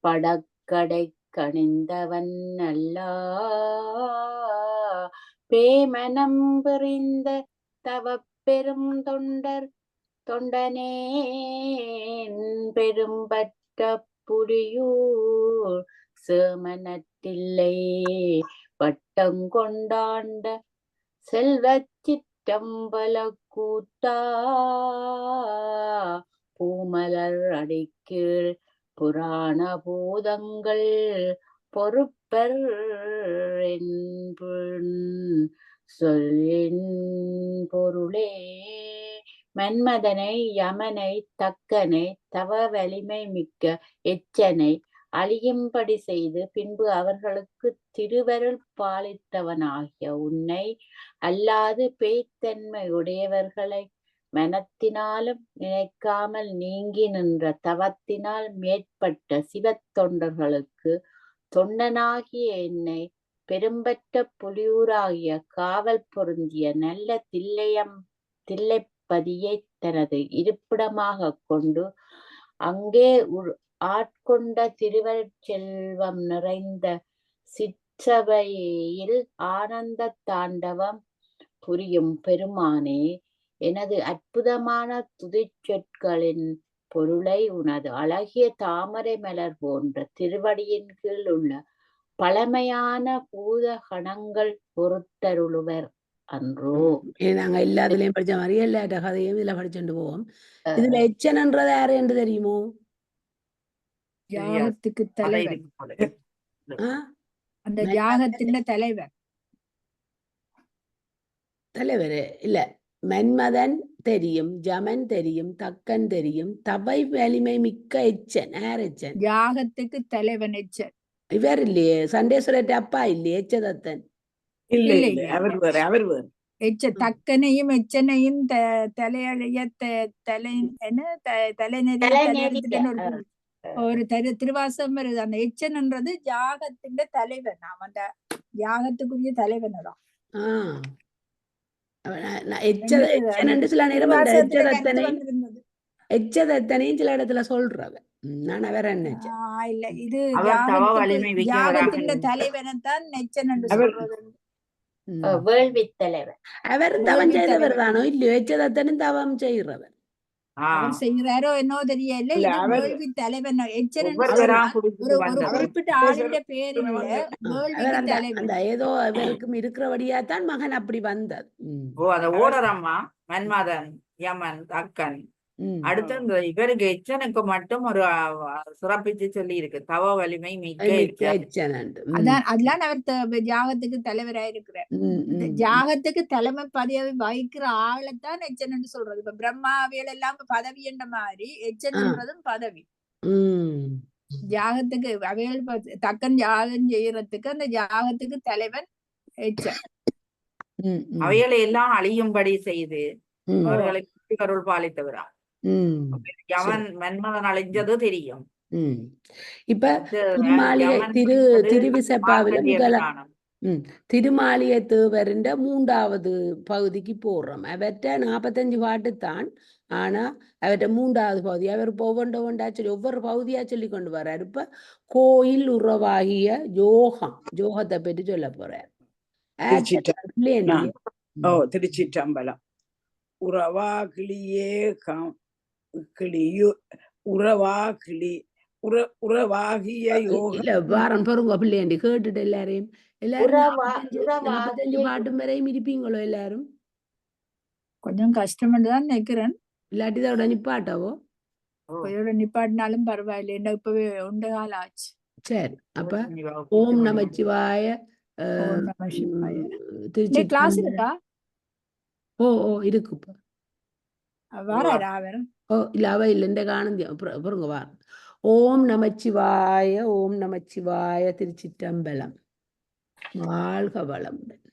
படக்கடை கணிந்தவன் அல்லா பேமனம் புரிந்த தவ பெரும் தொண்டனே பெரும்பற்ற புலியூர் சேமனத்தில்லை வட்டங்கொண்டாண்ட செல்வச் சிற்றம்பல கூத்தா பூமலர் அடிக்கீழ் புராண பூதங்கள் பொறுப்பர் சொல்லின் பொருளே மன்மதனை யமனை தக்கனை தவ வலிமை மிக்க எச்சனை அழியும்படி செய்து பின்பு அவர்களுக்கு திருவருள் பாலித்தவனாகிய உன்னை அல்லாது பேய்த்தன்மை உடையவர்களை மனத்தினாலும் நினைக்காமல் நீங்கி நின்ற தவத்தினால் மேற்பட்ட சிவத்தொண்டர்களுக்கு தொண்டனாகிய என்னை பெரும்பற்ற புலியூராகிய காவல் பொருந்திய நல்ல தில்லைப்பதியை தனது இருப்பிடமாக கொண்டு அங்கே ஆட்கொண்ட திருவருட்செல்வம் நிறைந்த சிற்றபையில் ஆனந்த தாண்டவம் புரியும் பெருமானே, எனது அற்புதமான துதிச்சொற்களின் பொருளை உனது அழகிய தாமரை மலர் போன்ற திருவடியின் கீழ் உள்ள பழமையான பூத கணங்கள் பொறுத்தருளுவர் அன்றோ. நாங்க எல்லாத்துலயும் படிச்ச மாதிரி எல்லா கதையும் இதுல படிச்சுட்டு போவோம். இதுல எச்சனன்றது யாரு என்று தெரியுமோ? யாகத்துக்கு கதை தலைவன், இருக்கு போல. ஆ? அந்த யாகத்தின் தலைவன். தலைவரு இல்ல, மன்மதன் தெரியும், ஜமன் தெரியும், தக்கன் தெரியும், தவை வலிமை மிக்க எச்சன். யார் எச்சன்? யாகத்துக்கு தலைவன் எச்சன். இவர் இல்லையே, சண்டேஸ்வரட்டு அப்பா இல்லையே எச்சதத்தன். இல்ல இல்ல, இல்ல இல்ல, அவர் வேறு அவர் வேறு. தக்கனையும் எச்சனையும் தலையழைய தலை என்ன தலைநெறித்துன்னு ஒரு திருவாசம் வருது. அந்த எச்சன்ன்றது யாகத்தின் தலைவன். அவன் அந்த யாகத்துக்குரிய தலைவன் தான். எச்சனன்னு சில நேரம் அந்த திருவாசகத்துல கருத்து எச்சதத்தனை வந்திருந்தது. எச்சதத்தனையும் சில இடத்துல சொல்றவன். நான் வேற என்ன இல்ல, இது அவர் தவ வலிமை மிக்கவராக யாகத்தின் தலைவனைத்தான் எச்சன் என்று அவர் சொல்றது. வேள்வி தலைவர். அவர் தவம் செய்தவர் தானோ இல்லையோ? எச்சதத்தனும் தவம் செய்கிறவர். அவர் செய்கிறாரோ என்னோ தெரியல. இல்ல, இது அவர் வேள்வி தலைவன் எச்சன் ஒவ்வொருவரா ஒரு குடிச்சிட்டு ஒரு வந்தவர். குறிப்பிட்ட ஆளுடைய பேர் இல்ல, அவர் வேள்விக்கு அந்த தலைவன். அந்த ஏதோ அவருக்கும் இருக்கிறபடியா தான் மகன் அப்படி வந்தது. ஓ, அந்த ஓடரம்மா, மன்மதன், யமன், தக்கன். அடுத்து இந்த இவருக்கு எச்சனுக்கு மட்டும் ஒரு சிறப்பிச்சு சொல்லி இருக்கு, தவ வலிமை மிக்க எச்சன். அதான் அதெல்லாம் அவர் யாகத்துக்கு தலைவராயிருக்கிறார். யாகத்துக்கு தலைமை பதவி வகிக்கிற ஆளைத்தான் எச்சன் என்று சொல்றது. இப்ப பிரம்மாவியல் எல்லாம் பதவி என்ற மாதிரி எச்சன்ன்றதும் பதவி. யாகத்துக்கு அவைகள் தக்கன் யாகம் செய்யறதுக்கு அந்த யாகத்துக்கு தலைவன் எச்சன். அவைகளை எல்லாம் அழியும்படி செய்து அவர்களுக்கு அருள் பாலித்தவரா. யமன் மன்மதன் அழிஞ்சது தெரியும். இப்ப திருவிசைப்பாவில திருமாளிகை தேவரின் 3வது பகுதிக்கு போடுறோம். அவற்ற 45 பாட்டுத்தான். ஆனா அவற்ற 3வது பகுதி அவர் ஒவ்வொன்றா சொல்லி ஒவ்வொரு பகுதியா சொல்லி கொண்டு வர்றாரு. இப்ப கோயில் உறவாகிய யோகத்தை பற்றி சொல்ல போறார். திருச்சிற்றம்பலம். உறவா கிளியே கிளியு உறவா கிளி உறவாகிய இல்ல வாரம் பொறுங்க பிள்ளையாண்டி கேட்டுட்டு எல்லாரையும் 45 பாட்டும் வரையும் இருப்பீங்களோ எல்லாரும்? கொஞ்சம் கஷ்டம் தான் நினைக்கிறேன். இல்லாட்டி இதோட நிப்பாட்டாவோ? நிப்பாட்டினாலும் பரவாயில்ல, என்ன இப்பவே 1 காலம் ஆச்சு. சரி, அப்ப ஓம் நமச்சிவாய. திருச்சி கிளாஸ் இருக்கா? ஓ இருக்கு. இல்ல அவ இல்ல இந்த காணந்தி அப்புறங்க வா. ஓம் நமச்சிவாய, ஓம் நமச்சிவாய. திருச்சிற்றம்பலம். வாழ்க வளமுடன்.